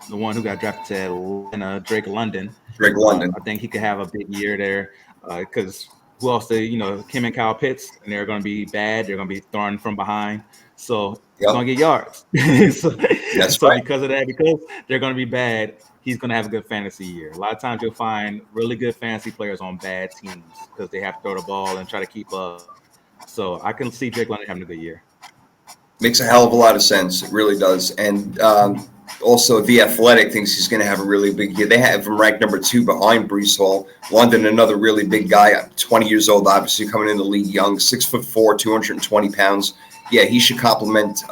[SPEAKER 3] the one who got drafted to Atlanta, Drake London. I think he could have a big year there because who else? Kim and Kyle Pitts, and they're going to be bad. They're going to be thrown from behind. So he's going to get yards.
[SPEAKER 1] That's right.
[SPEAKER 3] Because of that, because they're going to be bad, he's going to have a good fantasy year. A lot of times you'll find really good fantasy players on bad teams because they have to throw the ball and try to keep up. So I can see Drake London having a good year.
[SPEAKER 1] Makes a hell of a lot of sense. It really does. And also, The Athletic thinks he's going to have a really big year. They have him ranked number 2 behind Breece Hall. London, another really big guy, 20 years old, obviously coming in the league young, 6'4", 220 pounds. Yeah, he should complement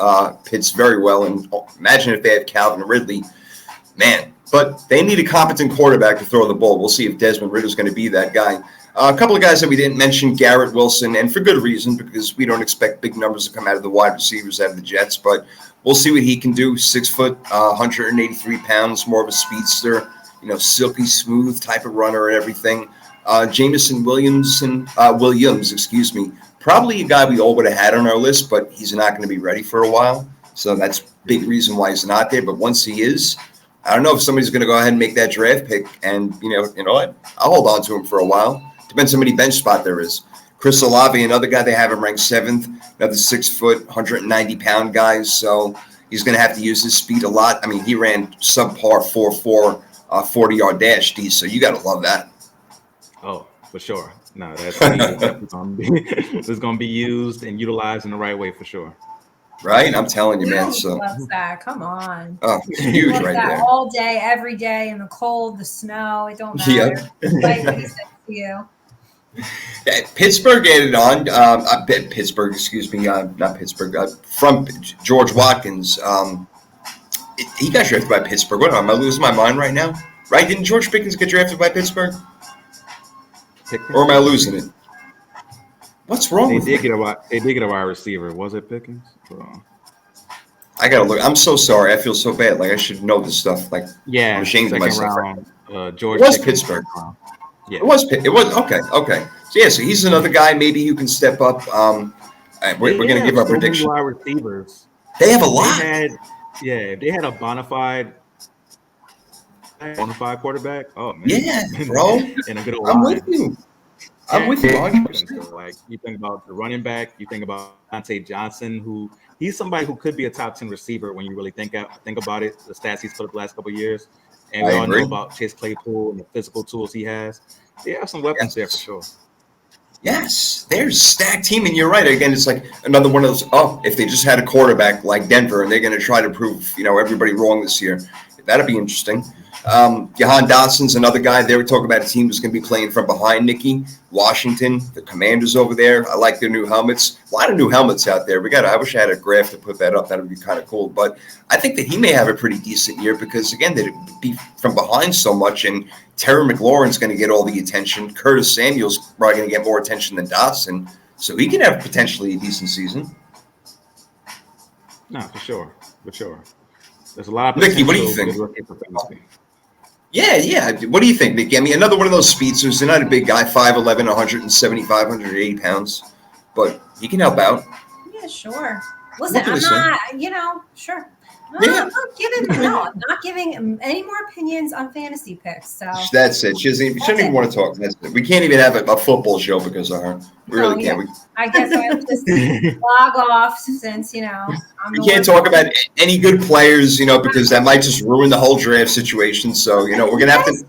[SPEAKER 1] Pitts very well. And imagine if they had Calvin Ridley. Man, but they need a competent quarterback to throw the ball. We'll see if Desmond Ridder's going to be that guy. A couple of guys that we didn't mention, Garrett Wilson, and for good reason, because we don't expect big numbers to come out of the wide receivers out of the Jets, but we'll see what he can do. 6 foot, 183 pounds, more of a speedster, silky smooth type of runner and everything. Jameson Williams, probably a guy we all would have had on our list, but he's not going to be ready for a while. So that's a big reason why he's not there. But once he is, I don't know if somebody's going to go ahead and make that draft pick. And, you know what? I'll hold on to him for a while. Depends how many bench spot there is. Chris Olave, another guy they have him ranked 7th, another 6 foot, 190 pound guy. So he's going to have to use his speed a lot. I mean, he ran subpar 4.4 40-yard dash, D. So you got to love that.
[SPEAKER 3] Oh, for sure. No, that's going to be used and utilized in the right way for sure.
[SPEAKER 1] Right? I'm telling you, man. So
[SPEAKER 2] loves that. Come on.
[SPEAKER 1] Oh, it's huge right there.
[SPEAKER 2] All day, every day, in the cold, the snow. It don't matter. Like what he said to you.
[SPEAKER 1] Yeah, Pittsburgh added on. Pittsburgh, excuse me, not Pittsburgh. From George Watkins. He got drafted by Pittsburgh. What am I losing my mind right now? Right? Didn't George Pickens get drafted by Pittsburgh? Or am I losing it? What's wrong with
[SPEAKER 3] They did get a wide receiver. Was it Pickens?
[SPEAKER 1] I gotta look. I'm so sorry. I feel so bad. Like I should know this stuff. Like I'm ashamed of myself.
[SPEAKER 3] George
[SPEAKER 1] it was
[SPEAKER 3] Pickens.
[SPEAKER 1] Pittsburgh.
[SPEAKER 3] Yeah.
[SPEAKER 1] It was okay. So yeah, so he's another guy maybe who can step up. We're gonna give our prediction.
[SPEAKER 3] Wide receivers.
[SPEAKER 1] They have a lot.
[SPEAKER 3] They had a Bonafide quarterback. Oh man.
[SPEAKER 1] Yeah, bro.
[SPEAKER 3] And a good old
[SPEAKER 1] I'm
[SPEAKER 3] line.
[SPEAKER 1] with you. I'm with you. 100%.
[SPEAKER 3] So, like you think about the running back, you think about Bonafide Johnson, he's somebody who could be a top 10 receiver when you really think about it. The stats he's put up the last couple of years, and we all know about Chase Claypool and the physical tools he has. They have some weapons there for sure.
[SPEAKER 1] Yes, there's a stacked team, and you're right. Again, it's like another one of those. Oh, if they just had a quarterback like Denver, and they're going to try to prove everybody wrong this year, that'd be interesting. Jahan Dotson's another guy. They were talking about a team that's going to be playing from behind. Nikki, Washington, the Commanders over there. I like their new helmets. A lot of new helmets out there. I wish I had a graph to put that up. That would be kind of cool. But I think that he may have a pretty decent year because again, they'd be from behind so much, and Terry McLaurin's going to get all the attention. Curtis Samuel's probably going to get more attention than Dawson, so he can have potentially a decent season.
[SPEAKER 3] No, for sure. There's a lot of
[SPEAKER 1] Nikki, what do you think? Yeah. What do you think, Nikki? I mean, another one of those speedsters. They're not a big guy, 5'11", 175, 180 pounds, but he can help out.
[SPEAKER 2] Yeah, sure. Listen, I'm not, sure. I'm not giving any more opinions on fantasy picks. So
[SPEAKER 1] that's it. She doesn't even want to talk. That's it. We can't even have a football show because of her. We really can't.
[SPEAKER 2] I guess I would just log off since we
[SPEAKER 1] can't talk about any good players, because that might just ruin the whole draft situation. So we're gonna have to.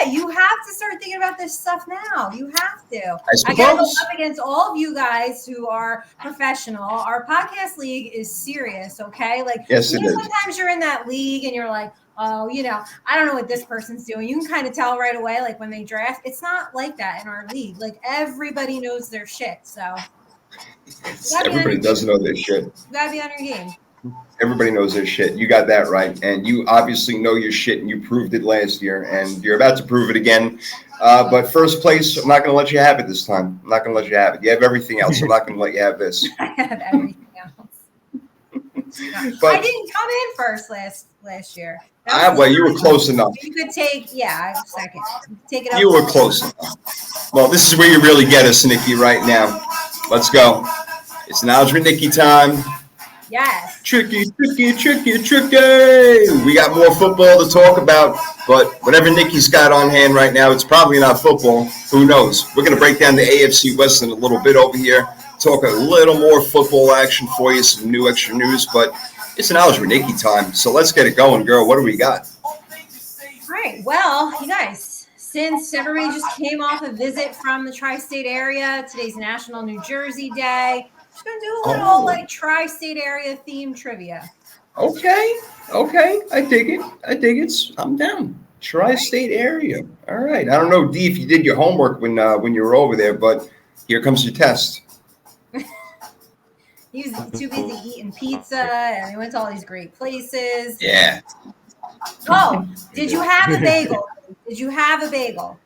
[SPEAKER 2] You have to start thinking about this stuff now. You have to.
[SPEAKER 1] I got to go
[SPEAKER 2] up against all of you guys who are professional. Our podcast league is serious, okay? Like,
[SPEAKER 1] yes, it is.
[SPEAKER 2] Sometimes you're in that league and you're like, oh, I don't know what this person's doing. You can kind of tell right away, like when they draft. It's not like that in our league. Like everybody knows their shit. So
[SPEAKER 1] everybody does know their shit. You
[SPEAKER 2] gotta be on your game.
[SPEAKER 1] Everybody knows their shit. You got that right. And you obviously know your shit, and you proved it last year, and you're about to prove it again. But first place, I'm not going to let you have it this time. I'm not going to let you have it. You have everything else. I'm not going to let you have this.
[SPEAKER 2] I have everything else.
[SPEAKER 1] But
[SPEAKER 2] I didn't come in first last year.
[SPEAKER 1] well, you were close enough.
[SPEAKER 2] You could take, second. Take it up.
[SPEAKER 1] You were close enough. Well, this is where you really get us, Nikki, right now. Let's go. It's Knowledge with Nikki time.
[SPEAKER 2] Yes.
[SPEAKER 1] Tricky. We got more football to talk about, but whatever Nikki's got on hand right now, it's probably not football. Who knows? We're going to break down the AFC West in a little bit over here, talk a little more football action for you, some new extra news, but it's Knowledge with Nikki time. So let's get it going, girl. What do we got?
[SPEAKER 2] All right. Well, you guys, since everybody just came off a visit from the tri-state area, today's National New Jersey Day. Just gonna do a little tri-state area themed trivia.
[SPEAKER 1] Okay. I dig it. I'm down. Tri-state area. All right. I don't know, D, if you did your homework when you were over there, but here comes your test.
[SPEAKER 2] He was too busy eating pizza, and he went to all these great places.
[SPEAKER 1] Yeah.
[SPEAKER 2] Oh, did you have a bagel?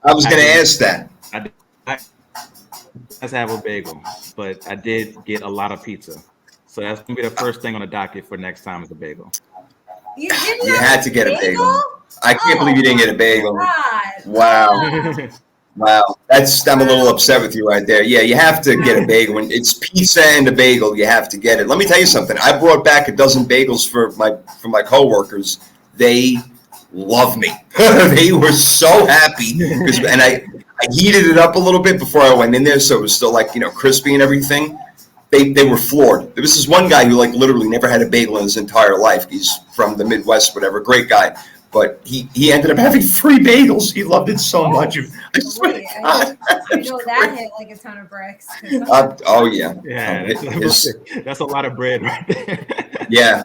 [SPEAKER 1] I was going to ask that.
[SPEAKER 3] I have a bagel, but I did get a lot of pizza. So that's going to be the first thing on the docket for next time is a bagel.
[SPEAKER 2] You
[SPEAKER 1] had to get a bagel. I can't believe you didn't get a bagel.
[SPEAKER 2] God.
[SPEAKER 1] Wow. Wow. I'm a little upset with you right there. Yeah, you have to get a bagel. When it's pizza and a bagel, you have to get it. Let me tell you something. I brought back a dozen bagels for my coworkers. They love me. They were so happy. And I heated it up a little bit before I went in there, so it was still crispy and everything. They were floored. There was this one guy who literally never had a bagel in his entire life. He's from the Midwest, whatever. Great guy. But he ended up having 3 bagels. He loved it so much. I swear to God.
[SPEAKER 2] I know that hit like a ton of bricks.
[SPEAKER 1] Oh, yeah.
[SPEAKER 3] Yeah, that's a lot of bread right there.
[SPEAKER 1] Yeah.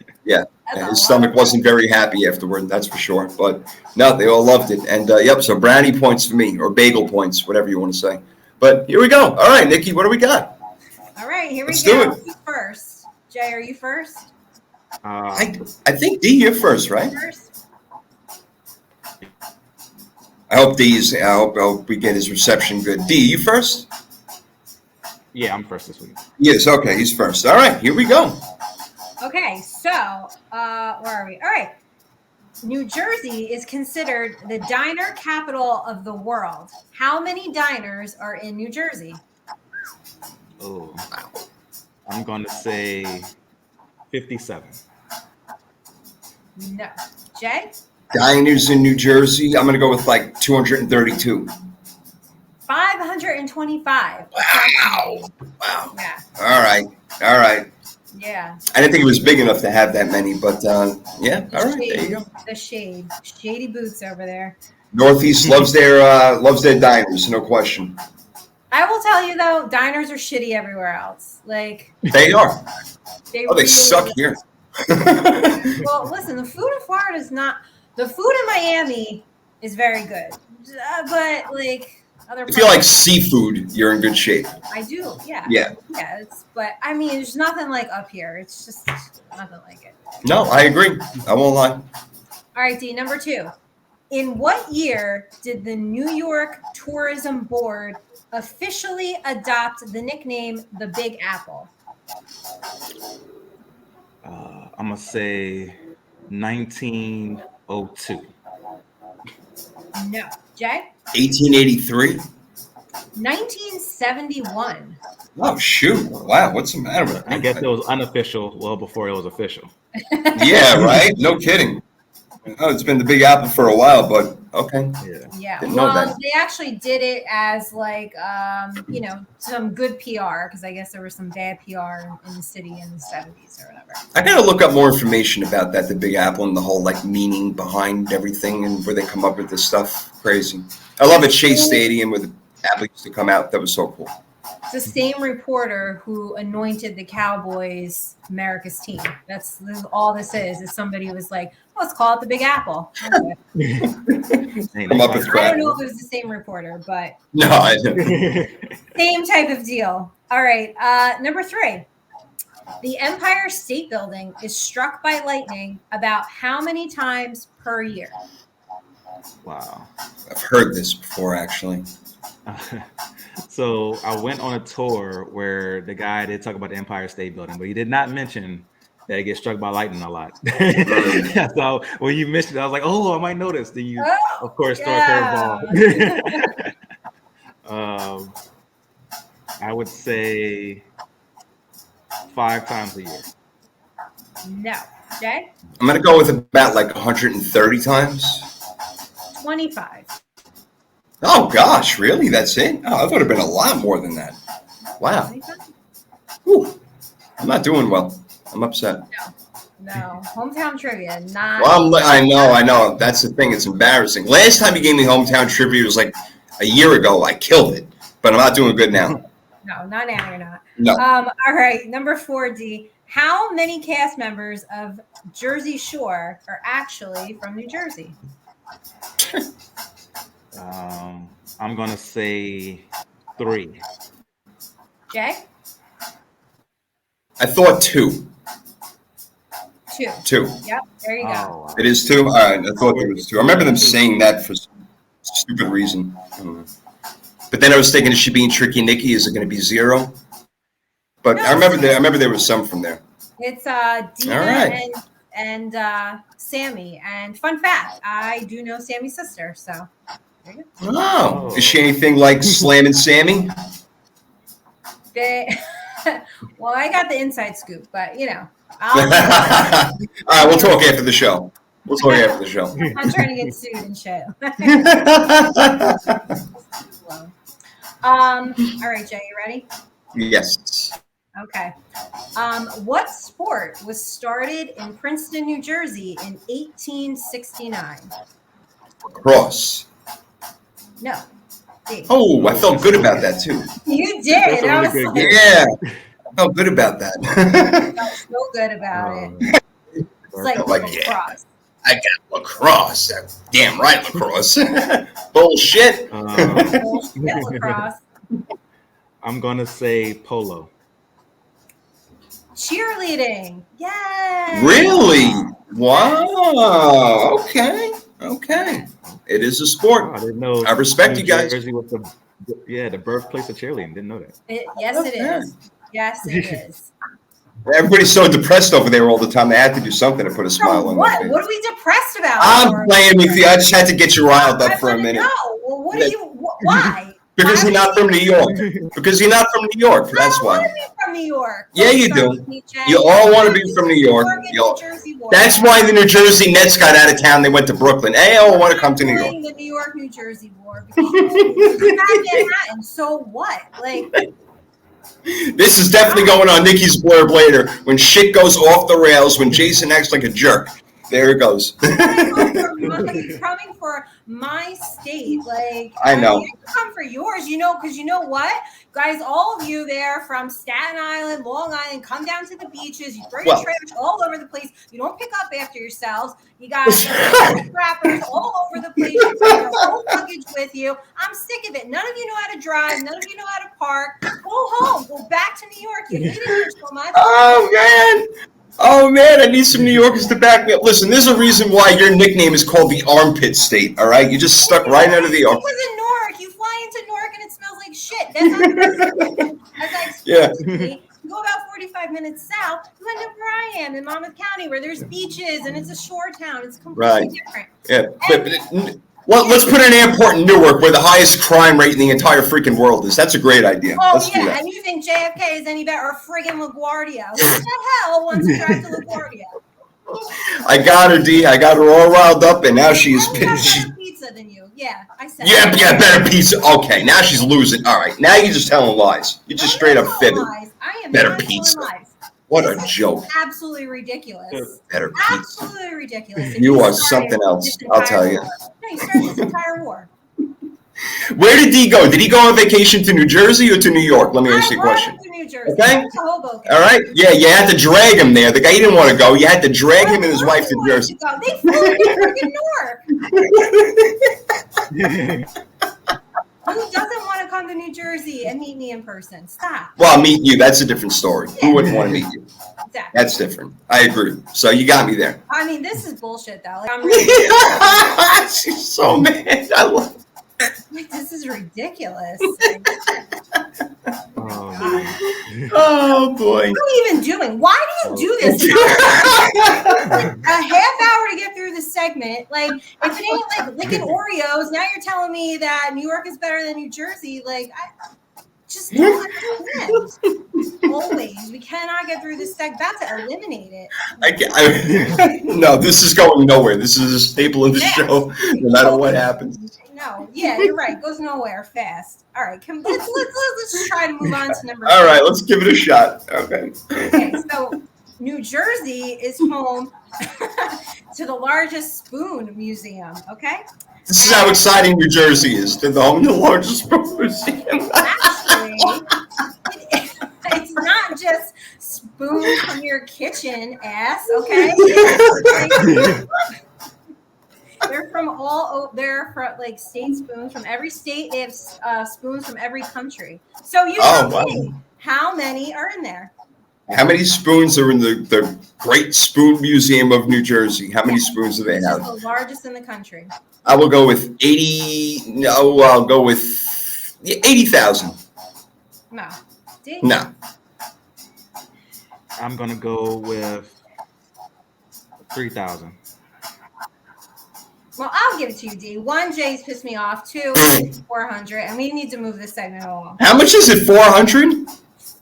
[SPEAKER 1] His stomach wasn't very happy afterward, that's for sure. But no, they all loved it. And so brownie points for me, or bagel points, whatever you want to say. But here we go. All right, Nikki, what do we got?
[SPEAKER 2] All right, here
[SPEAKER 1] Let's
[SPEAKER 2] we go.
[SPEAKER 1] do it.
[SPEAKER 2] Who's first? Jay, are you first?
[SPEAKER 1] I think D, you're first, right? I hope we get his reception good. D, you first?
[SPEAKER 3] Yeah, I'm first this week.
[SPEAKER 1] Yes, okay, he's first. All right, here we go.
[SPEAKER 2] Okay, so where are we? All right. New Jersey is considered the diner capital of the world. How many diners are in New Jersey?
[SPEAKER 3] Oh, I'm going to say 57.
[SPEAKER 2] No. Jay?
[SPEAKER 1] Diners in New Jersey, I'm going to go with 232.
[SPEAKER 2] 525.
[SPEAKER 1] Wow.
[SPEAKER 2] Yeah.
[SPEAKER 1] All right.
[SPEAKER 2] Yeah.
[SPEAKER 1] I didn't think it was big enough to have that many, but yeah. All right, there you go.
[SPEAKER 2] The shady boots over there.
[SPEAKER 1] Northeast loves their diners, no question.
[SPEAKER 2] I will tell you though, diners are shitty everywhere else.
[SPEAKER 1] They are. They suck here.
[SPEAKER 2] Well, listen, the food in Florida is not. The food in Miami is very good, but other.
[SPEAKER 1] If you like seafood, you're in good shape.
[SPEAKER 2] I do, yeah.
[SPEAKER 1] Yeah.
[SPEAKER 2] But I mean, there's nothing like up here. It's just nothing like it.
[SPEAKER 1] No, I agree. I won't lie.
[SPEAKER 2] All right, D, number 2. In what year did the New York Tourism Board officially adopt the nickname the Big Apple?
[SPEAKER 3] I'm going to say 1902.
[SPEAKER 2] No. Jay?
[SPEAKER 1] 1883?
[SPEAKER 2] 1971.
[SPEAKER 1] Oh, shoot. Wow, what's the matter with it?
[SPEAKER 3] I guess it was unofficial well before it was official.
[SPEAKER 1] Yeah, right? No kidding. Oh, it's been the Big Apple for a while, but okay.
[SPEAKER 2] Yeah.
[SPEAKER 1] Didn't know that.
[SPEAKER 2] They actually did it as some good PR, because I guess there was some bad PR in the city in the 70s or whatever.
[SPEAKER 1] I gotta look up more information about that, the Big Apple, and the whole meaning behind everything and where they come up with this stuff. Crazy. I love at Shea Stadium where the apple used to come out. That was so cool.
[SPEAKER 2] It's the same reporter who anointed the Cowboys America's team. This is all this is somebody was like, let's call it the Big Apple. Okay.
[SPEAKER 1] I'm up with
[SPEAKER 2] I don't know if it was the same reporter, but
[SPEAKER 1] no, I don't.
[SPEAKER 2] Same type of deal. All right, number 3. The Empire State Building is struck by lightning about how many times per year?
[SPEAKER 3] Wow.
[SPEAKER 1] I've heard this before, actually.
[SPEAKER 3] So I went on a tour where the guy did talk about the Empire State Building, but he did not mention that I get struck by lightning a lot. So when you missed it, I was like, oh, I might notice. Then you, of course, throw a curveball. I would say 5 times a year.
[SPEAKER 2] No. Jay?
[SPEAKER 1] I'm going to go with about like 130 times.
[SPEAKER 2] 25.
[SPEAKER 1] Oh, gosh, really? That's it? Oh, I thought it would have been a lot more than that. Wow. Whew. I'm not doing well. I'm upset.
[SPEAKER 2] No. Hometown trivia, not.
[SPEAKER 1] Well, I know. That's the thing. It's embarrassing. Last time you gave me hometown trivia was like a year ago. I killed it, but I'm not doing good now.
[SPEAKER 2] No, not now. You're not.
[SPEAKER 1] No.
[SPEAKER 2] All right. Number 4D. How many cast members of Jersey Shore are actually from New Jersey?
[SPEAKER 3] I'm going to say 3.
[SPEAKER 2] Jay?
[SPEAKER 1] I thought 2.
[SPEAKER 2] 2.
[SPEAKER 1] 2.
[SPEAKER 2] Yep. There you go.
[SPEAKER 1] It is 2? All right. I thought there was 2. I remember them saying that for some stupid reason. But then I was thinking, is she being tricky, Nikki? Is it going to be 0? But no, I remember there was some from there.
[SPEAKER 2] It's Dina and Sammy. And fun fact, I do know Sammy's sister. So. There you go.
[SPEAKER 1] Oh, is she anything like Slam and Sammy?
[SPEAKER 2] Well, I got the inside scoop, but you know.
[SPEAKER 1] All right, we'll talk after the show. I'm
[SPEAKER 2] trying to get sued and shit. All right, Jay, you ready?
[SPEAKER 1] Yes.
[SPEAKER 2] Okay. What sport was started in Princeton, New Jersey in 1869?
[SPEAKER 1] Cross.
[SPEAKER 2] No.
[SPEAKER 1] Oh, I felt good about that too.
[SPEAKER 2] You did.
[SPEAKER 3] Yeah,
[SPEAKER 1] I felt good about that.
[SPEAKER 2] I felt so good about it. It's like lacrosse.
[SPEAKER 1] I got lacrosse. Damn right, lacrosse. Bullshit.
[SPEAKER 2] Bullshit lacrosse.
[SPEAKER 3] I'm gonna say polo.
[SPEAKER 2] Cheerleading. Yay.
[SPEAKER 1] Really? Wow. Okay. It is a sport.
[SPEAKER 3] Oh, I didn't know.
[SPEAKER 1] I respect you guys.
[SPEAKER 3] Jersey was the birthplace of cheerleading. Didn't know that.
[SPEAKER 2] Yes, it is. Yes, it is.
[SPEAKER 1] Everybody's so depressed over there all the time. They had to do something to put a smile on their face.
[SPEAKER 2] What are we depressed about?
[SPEAKER 1] I'm playing with you. I just had to get you riled up for a minute.
[SPEAKER 2] No. Well, why?
[SPEAKER 1] Because you're not from New York. That's why.
[SPEAKER 2] I want to be from New York.
[SPEAKER 1] Yeah, you do. You all want to be from New York. That's why the New Jersey Nets got out of town. They went to Brooklyn. They all want to come to New York.
[SPEAKER 2] The New York, New Jersey war. You got Manhattan. So what? Like.
[SPEAKER 1] This is definitely going on Nikki's blurb later. When shit goes off the rails, when Jason acts like a jerk. There it goes.
[SPEAKER 2] Coming for my state, like
[SPEAKER 1] I know.
[SPEAKER 2] Come for yours, because you know what, guys, all of you there from Staten Island, Long Island, come down to the beaches. You throw your trash all over the place. You don't pick up after yourselves. You got strappers all over the place. You bring your whole luggage with you. I'm sick of it. None of you know how to drive. None of you know how to park. Go home. Go back to New York. You hate it here so much.
[SPEAKER 1] Oh, man, I need some New Yorkers to back me up. Listen, there's a reason why your nickname is called the Armpit State, all right? You just stuck right out of the armpit.
[SPEAKER 2] It was in Newark. You fly into Newark and it smells like shit. That's how as I explained. You go about 45 minutes south, you end up where I am in Monmouth County, where there's beaches and it's a shore town. It's completely different.
[SPEAKER 1] Yeah, well, let's put an airport in Newark where the highest crime rate in the entire freaking world is. That's a great idea.
[SPEAKER 2] Oh, yeah, and you think JFK is any better, or friggin' LaGuardia? What the hell wants to drive to LaGuardia?
[SPEAKER 1] I got her, D. I got her all riled up, and now she's...
[SPEAKER 2] better pizza than you. Yeah, I said
[SPEAKER 1] Yeah, better pizza. Okay, now she's losing. All right, now you're just telling lies. You're just straight up fibbing.
[SPEAKER 2] I am
[SPEAKER 1] better pizza.
[SPEAKER 2] Lies.
[SPEAKER 1] What a joke.
[SPEAKER 2] Absolutely ridiculous.
[SPEAKER 1] Better pizza.
[SPEAKER 2] Absolutely ridiculous.
[SPEAKER 1] You are something else, I'll tell you.
[SPEAKER 2] No, you started this entire war.
[SPEAKER 1] Where did D go? Did he go on vacation to New Jersey or to New York? Let me ask you a question.
[SPEAKER 2] To New Jersey.
[SPEAKER 1] Okay. All right. Yeah, you had to drag him there. The guy didn't want to go. You had to drag him and his wife to Jersey.
[SPEAKER 2] They flew to freaking Newark. Who doesn't want to come to New Jersey and meet me in person? Stop.
[SPEAKER 1] Well, meet you. That's a different story. Yeah. Who wouldn't want to meet you?
[SPEAKER 2] Exactly.
[SPEAKER 1] That's different. I agree. So you got me there.
[SPEAKER 2] I mean, this is bullshit, though. Like, I'm really
[SPEAKER 1] She's so mad. I love
[SPEAKER 2] Like, this is ridiculous.
[SPEAKER 1] Oh boy.
[SPEAKER 2] What are you even doing? Why do you do this? A half hour to get through the segment. Like, if it ain't like licking Oreos, now you're telling me that New York is better than New Jersey. Like, I just don't understand. Always. We cannot get through this segment. That's to eliminate it.
[SPEAKER 1] No, this is going nowhere. This is a staple of the show, no matter what happens.
[SPEAKER 2] No, yeah, you're right. It goes nowhere fast. All right, let's try to move on to number.
[SPEAKER 1] All right, let's give it a shot. Okay.
[SPEAKER 2] Okay, so New Jersey is home to the largest spoon museum. Okay.
[SPEAKER 1] This is how exciting New Jersey is. They're the home to the largest spoon museum.
[SPEAKER 2] Actually, it's not just spoon from your kitchen, ass. Okay. They're from like state spoons from every state. They have spoons from every country. So you tell me, how many are in there?
[SPEAKER 1] How many spoons are in the Great Spoon Museum of New Jersey? How many spoons do they have?
[SPEAKER 2] It's the largest in the country.
[SPEAKER 1] I will go with 80. No, I'll go with 80,000.
[SPEAKER 2] No.
[SPEAKER 1] No.
[SPEAKER 3] I'm gonna go with 3,000.
[SPEAKER 2] Well, I'll give it to you, D. 1, Jay's pissed me off. 2, 400, and we need to move this segment along.
[SPEAKER 1] How much is it? 400?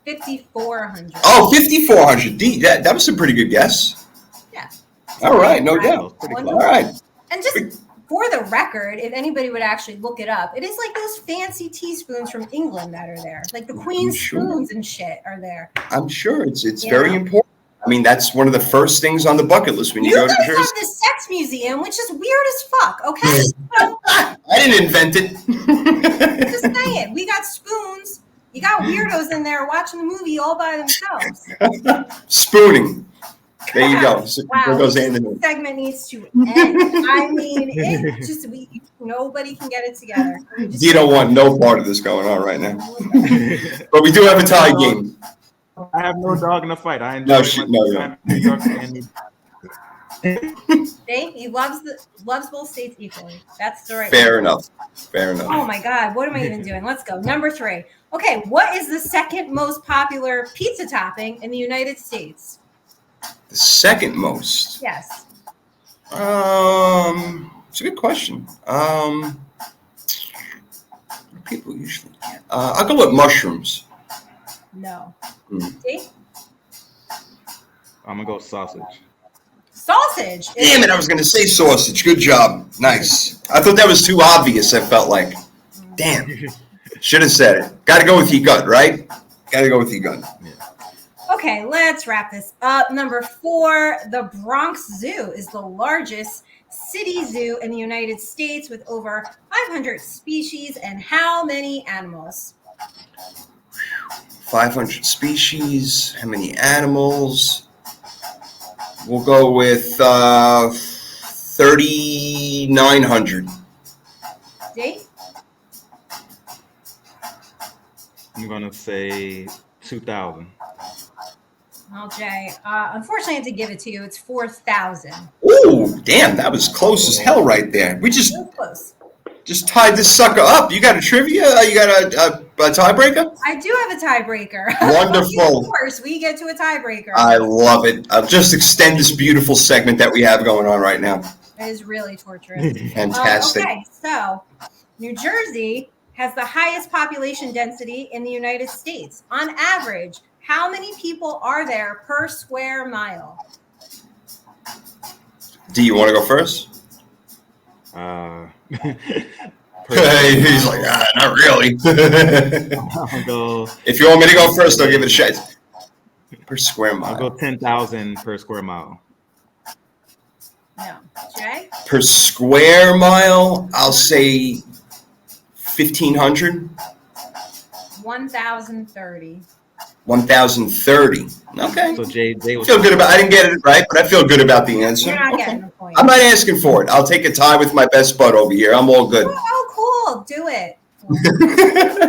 [SPEAKER 2] 5,400.
[SPEAKER 1] Oh, 5,400. D. That was a pretty good guess.
[SPEAKER 2] Yeah.
[SPEAKER 1] All right, no doubt. All right.
[SPEAKER 2] And just for the record, if anybody would actually look it up, it is like those fancy teaspoons from England that are there. Like the Queen's spoons and shit are there. I'm
[SPEAKER 1] sure it's very important. I mean, that's one of the first things on the bucket list when you go to Jersey. You
[SPEAKER 2] guys have this sex museum, which is weird as fuck, okay? So,
[SPEAKER 1] I didn't invent it.
[SPEAKER 2] Just saying. We got spoons. You got weirdos in there watching the movie all by themselves.
[SPEAKER 1] Spooning. There you go.
[SPEAKER 2] Wow, this segment needs to end. I mean, it just nobody can get it together.
[SPEAKER 1] You don't want no part of this going on right now. But we do have a tie game.
[SPEAKER 3] I have no dog in the fight. I enjoy New York and
[SPEAKER 2] he loves both states equally. That's the right.
[SPEAKER 1] Fair enough. Oh
[SPEAKER 2] my God, what am I even doing? Let's go. Number 3. Okay, what is the second most popular pizza topping in the United States?
[SPEAKER 1] The second most?
[SPEAKER 2] Yes.
[SPEAKER 1] It's a good question. People usually can't. I'll go with mushrooms.
[SPEAKER 2] No.
[SPEAKER 3] I'm gonna go sausage.
[SPEAKER 2] Sausage.
[SPEAKER 1] Damn it! I was gonna say sausage. Good job. Nice. I thought that was too obvious. I felt like, damn. Should have said it. Got to go with your gut, right? Got to go with your gut.
[SPEAKER 3] Yeah.
[SPEAKER 2] Okay, let's wrap this up. Number 4, the Bronx Zoo is the largest city zoo in the United States with over 500 species and how many animals?
[SPEAKER 1] 500 species. How many animals? We'll go with 3,900.
[SPEAKER 2] Dave?
[SPEAKER 3] I'm going to say 2,000.
[SPEAKER 2] Well, Jay, unfortunately, I have to give it to you. It's 4,000.
[SPEAKER 1] Ooh, damn, that was close as hell right there. We just tied this sucker up. You got a trivia? You got a tiebreaker?
[SPEAKER 2] I do have a tiebreaker.
[SPEAKER 1] Wonderful.
[SPEAKER 2] Of course, we get to a tiebreaker.
[SPEAKER 1] I love it. I'll just extend this beautiful segment that we have going on right now.
[SPEAKER 2] It is really torturous.
[SPEAKER 1] Fantastic.
[SPEAKER 2] Okay, so New Jersey has the highest population density in the United States. On average, how many people are there per square mile?
[SPEAKER 1] Do you want to go first? He's like, not really.
[SPEAKER 3] I'll go.
[SPEAKER 1] If you want me to go first, I'll give it a shot. Per square mile.
[SPEAKER 3] I'll go 10,000 per square mile.
[SPEAKER 2] No. Jay?
[SPEAKER 1] Per square mile, I'll say 1,500.
[SPEAKER 2] 1,030.
[SPEAKER 1] 1,030. Okay.
[SPEAKER 3] So Jay was
[SPEAKER 1] feel good about. I didn't get it right, but I feel good about the answer.
[SPEAKER 2] You're not getting the point.
[SPEAKER 1] I'm not asking for it. I'll take a tie with my best bud over here. I'm all good.
[SPEAKER 2] Oh, cool. Do it.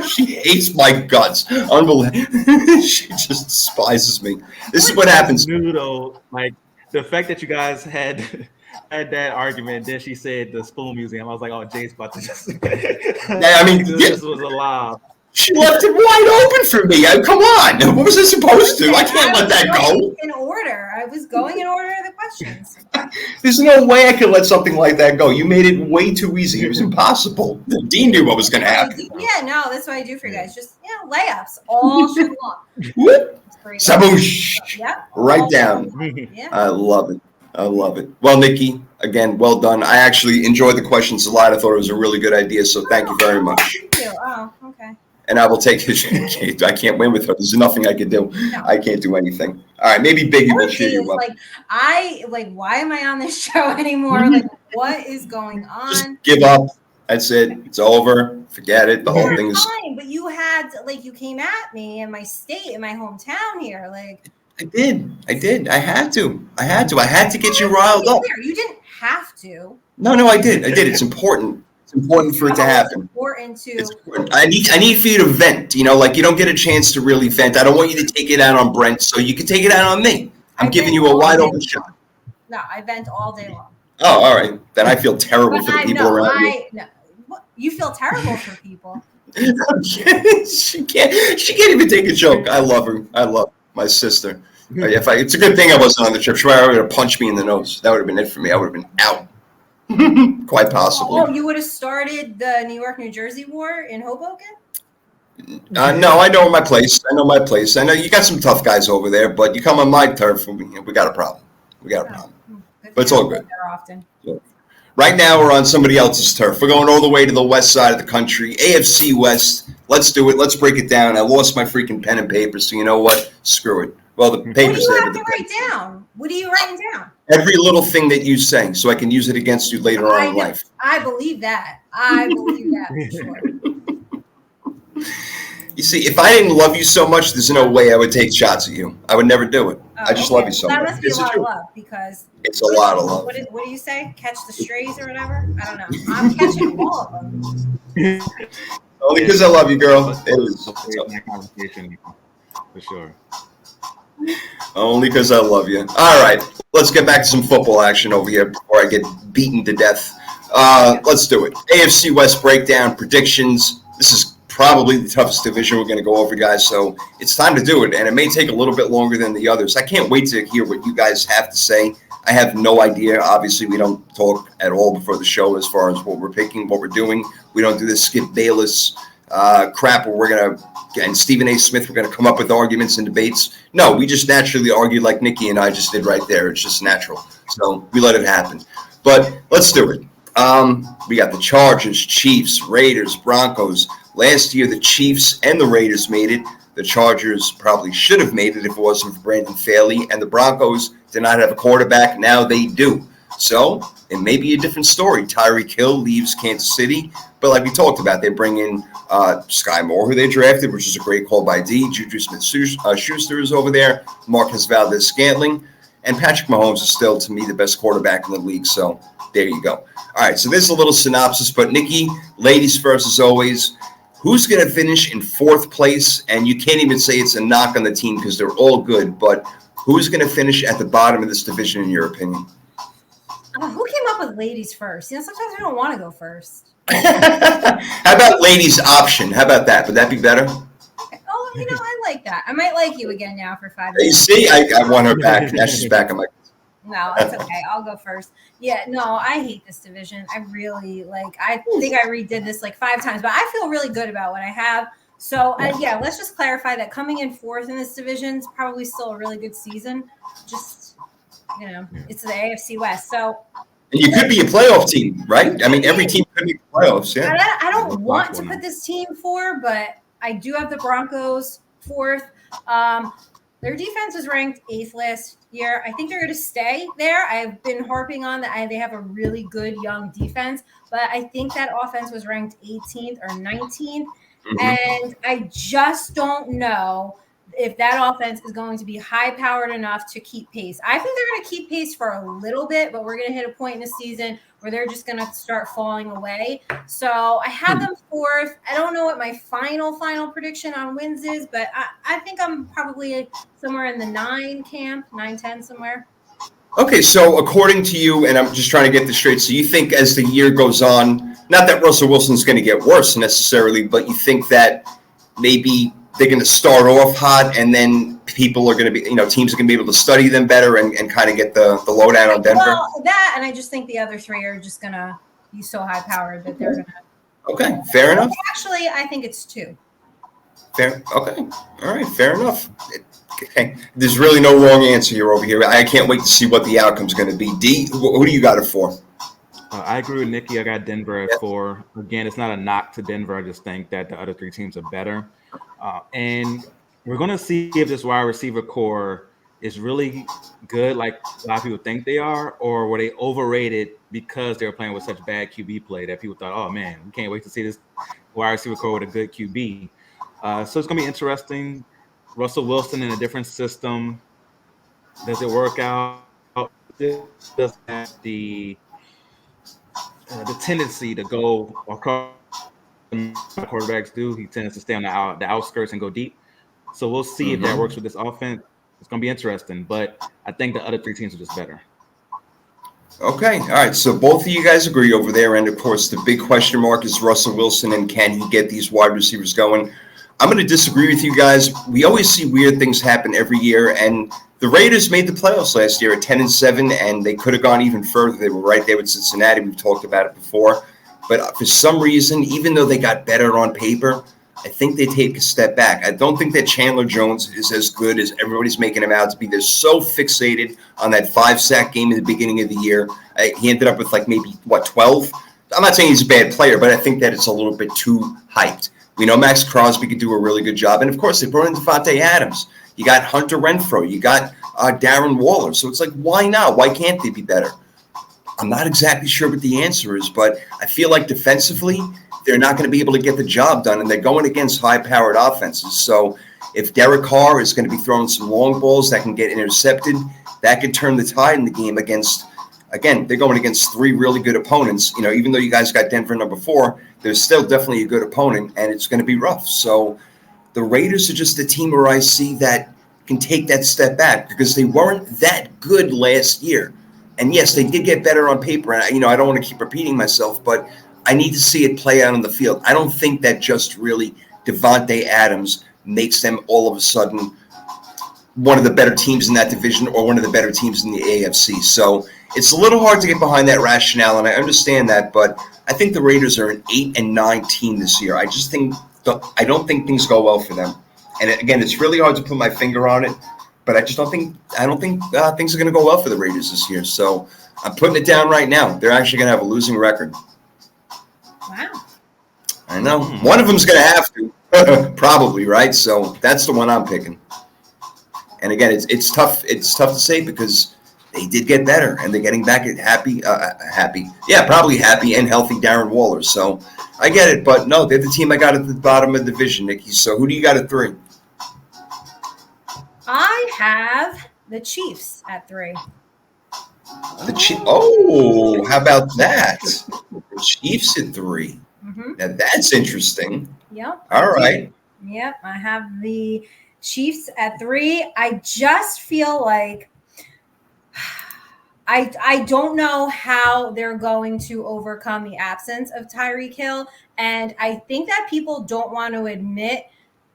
[SPEAKER 1] She hates my guts. Unbelievable. She just despises me. This is what happens.
[SPEAKER 3] Noodle, like the fact that you guys had had that argument. Then she said the Spoon Museum. I was like, oh, Jay's about to just.
[SPEAKER 1] I mean,
[SPEAKER 3] this was a lob.
[SPEAKER 1] She left it wide open for me. Come on. What was I supposed to? I can't let that go.
[SPEAKER 2] In order. I was going in order of the questions.
[SPEAKER 1] There's no way I could let something like that go. You made it way too easy. It was impossible. The Dean knew what was going to happen.
[SPEAKER 2] Yeah, no, that's what I do for you guys. Just, layups all show long.
[SPEAKER 1] Saboosh.
[SPEAKER 2] Yeah.
[SPEAKER 1] Right down.
[SPEAKER 2] Yeah.
[SPEAKER 1] I love it. I love it. Well, Nikki, again, well done. I actually enjoyed the questions a lot. I thought it was a really good idea, so thank you very much.
[SPEAKER 2] Thank you. Oh, okay.
[SPEAKER 1] And I will take his. I can't win with her. There's nothing I can do.
[SPEAKER 2] No.
[SPEAKER 1] I can't do anything. All right, maybe Biggie will cheer you up.
[SPEAKER 2] Why am I on this show anymore? Like, what is going on?
[SPEAKER 1] Just give up. That's it. It's over. Forget it. The whole thing is
[SPEAKER 2] fine. But you had you came at me in my state, in my hometown here. Like
[SPEAKER 1] I did. I had to. I had to get you riled up.
[SPEAKER 2] You didn't have to.
[SPEAKER 1] No, I did. It's important. It's important for it to happen. It's important. I need for you to vent. You don't get a chance to really vent. I don't want you to take it out on Brent, so you can take it out on me. I'm giving you a wide open shot.
[SPEAKER 2] No, I vent all day long.
[SPEAKER 1] Oh, all right. Then I feel terrible for the people around me.
[SPEAKER 2] No. You feel terrible for people.
[SPEAKER 1] She can't even take a joke. I love her. I love my sister. It's a good thing I wasn't on the trip. She would have punched me in the nose. That would have been it for me. I would have been out. Quite possibly.
[SPEAKER 2] Oh, you would have started the New York, New Jersey war in Hoboken?
[SPEAKER 1] No, I know my place. I know you got some tough guys over there, but you come on my turf, we got a problem. But it's all good.
[SPEAKER 2] Often.
[SPEAKER 1] Right now, we're on somebody else's turf. We're going all the way to the west side of the country, AFC West. Let's do it. Let's break it down. I lost my freaking pen and paper, so you know what? Screw it. Well, the paper's there.
[SPEAKER 2] What do you have to write down? What are you writing down?
[SPEAKER 1] Every little thing that you say, so I can use it against you later on in life.
[SPEAKER 2] I believe that. For sure.
[SPEAKER 1] You see, if I didn't love you so much, there's no way I would take shots at you. I would never do it. I just love you so much.
[SPEAKER 2] That must be a lot of love because
[SPEAKER 1] it's a lot of love.
[SPEAKER 2] What do you say? Catch the strays or whatever? I don't know. I'm catching all of them.
[SPEAKER 1] Only because I love you, girl. It was
[SPEAKER 3] conversation for sure.
[SPEAKER 1] Only because I love you. All right, let's get back to some football action over here before I get beaten to death. Let's do it. AFC West breakdown predictions. This is probably the toughest division we're going to go over, guys. So it's time to do it, and it may take a little bit longer than the others. I can't wait to hear what you guys have to say. I have no idea. Obviously, we don't talk at all before the show as far as what we're picking, what we're doing. We don't do this Skip Bayless crap where we're going to, and Stephen A. Smith, we're going to come up with arguments and debates. No, we just naturally argue like Nikki and I just did right there. It's just natural. So we let it happen. But let's do it. We got the Chargers, Chiefs, Raiders, Broncos. Last year, the Chiefs and the Raiders made it. The Chargers probably should have made it if it wasn't for Brandon Staley. And the Broncos did not have a quarterback. Now they do. So it may be a different story. Tyreek Hill leaves Kansas City. But like we talked about, they bring in Sky Moore, who they drafted, which is a great call by D. Juju Smith-Schuster is over there. Marcus Valdez-Scantling. And Patrick Mahomes is still, to me, the best quarterback in the league. So there you go. All right, so there's a little synopsis. But, Nikki, ladies first as always. Who's going to finish in fourth place? And you can't even say it's a knock on the team because they're all good. But who's going to finish at the bottom of this division, in your opinion?
[SPEAKER 2] Who came up with ladies first? Sometimes we don't want to go first.
[SPEAKER 1] How about ladies option? How about that? Would that be better?
[SPEAKER 2] Oh, I like that. I might like you again now for 5
[SPEAKER 1] minutes. You see, I want her back. Now she's back. I'm like,
[SPEAKER 2] no, it's okay. I'll go first. Yeah, no, I hate this division. I really I think I redid this 5 times, but I feel really good about what I have. So, let's just clarify that coming in fourth in this division is probably still a really good season. Just, it's the AFC West. So,
[SPEAKER 1] and you could be a playoff team, right? I mean, every team could be playoffs, yeah.
[SPEAKER 2] I don't want to put this team for, but I do have the Broncos fourth. Their defense was ranked 8th last year. I think they're going to stay there. I've been harping on that they have a really good young defense, but I think that offense was ranked 18th or 19th. Mm-hmm. And I just don't know if that offense is going to be high-powered enough to keep pace. I think they're going to keep pace for a little bit, but we're going to hit a point in the season where they're just going to start falling away. So I have them fourth. I don't know what my final prediction on wins is, but I think I'm probably somewhere in the 9 camp, 9-10 somewhere.
[SPEAKER 1] Okay, so according to you, and I'm just trying to get this straight, so you think as the year goes on, not that Russell Wilson's going to get worse necessarily, but you think that maybe they're going to start off hot and then people are going to be, teams are going to be able to study them better and kind of get the lowdown on Denver?
[SPEAKER 2] Well, that, and I just think the other three are just going to be so high-powered that they're going to.
[SPEAKER 1] Okay, fair enough.
[SPEAKER 2] Actually, I think it's 2.
[SPEAKER 1] Fair. Okay. All right, fair enough. Okay. There's really no wrong answer here over here. I can't wait to see what the outcome's going to be. D, who do you got it for?
[SPEAKER 3] I agree with Nikki. I got Denver at 4. Again, it's not a knock to Denver. I just think that the other 3 teams are better. And we're going to see if this wide receiver core is really good, like a lot of people think they are, or were they overrated because they were playing with such bad QB play that people thought, oh, man, we can't wait to see this wide receiver core with a good QB. So it's going to be interesting. Russell Wilson in a different system. Does it work out? Does have the tendency to go across quarterbacks do. He tends to stay on the outskirts and go deep. So we'll see if that works with this offense. It's going to be interesting, but I think the other 3 teams are just better.
[SPEAKER 1] Okay. All right. So both of you guys agree over there. And, of course, the big question mark is Russell Wilson and can he get these wide receivers going? I'm going to disagree with you guys. We always see weird things happen every year, and the Raiders made the playoffs last year at 10-7, and they could have gone even further. They were right there with Cincinnati. We've talked about it before. But for some reason, even though they got better on paper, I think they take a step back. I don't think that Chandler Jones is as good as everybody's making him out to be. They're so fixated on that 5-sack game at the beginning of the year. He ended up with 12? I'm not saying he's a bad player, but I think that it's a little bit too hyped. We know Max Crosby could do a really good job. And, of course, they brought in Devonta Adams. You got Hunter Renfrow. You got Darren Waller. So it's like, why not? Why can't they be better? I'm not exactly sure what the answer is, but I feel like defensively they're not going to be able to get the job done, and they're going against high-powered offenses. So if Derek Carr is going to be throwing some long balls that can get intercepted, that could turn the tide in the game against – again, they're going against 3 really good opponents. Even though you guys got Denver number 4, there's still definitely a good opponent, and it's going to be rough. So the Raiders are just the team where I see that can take that step back because they weren't that good last year. And, yes, they did get better on paper. And, I don't want to keep repeating myself, but I need to see it play out on the field. I don't think that just really Devonta Adams makes them all of a sudden one of the better teams in that division or one of the better teams in the AFC. So it's a little hard to get behind that rationale, and I understand that, but I think the Raiders are an 8-9 team this year. I don't think things go well for them. And again, it's really hard to put my finger on it, but I don't think things are going to go well for the Raiders this year. So I'm putting it down right now. They're actually going to have a losing record.
[SPEAKER 2] Wow.
[SPEAKER 1] I know. One of them's going to have to, probably, right? So that's the one I'm picking. And again, it's tough. It's tough to say because they did get better, and they're getting back at happy, probably happy and healthy Darren Waller. So I get it, but no, they're the team I got at the bottom of the division, Nikki. So who do you got at 3?
[SPEAKER 2] I have the Chiefs at 3.
[SPEAKER 1] Oh, how about that? The Chiefs at 3.
[SPEAKER 2] Mm-hmm.
[SPEAKER 1] Now that's interesting.
[SPEAKER 2] Yep.
[SPEAKER 1] All right.
[SPEAKER 2] Yep, I have the Chiefs at 3. I just feel like I don't know how they're going to overcome the absence of Tyreek Hill. And I think that people don't want to admit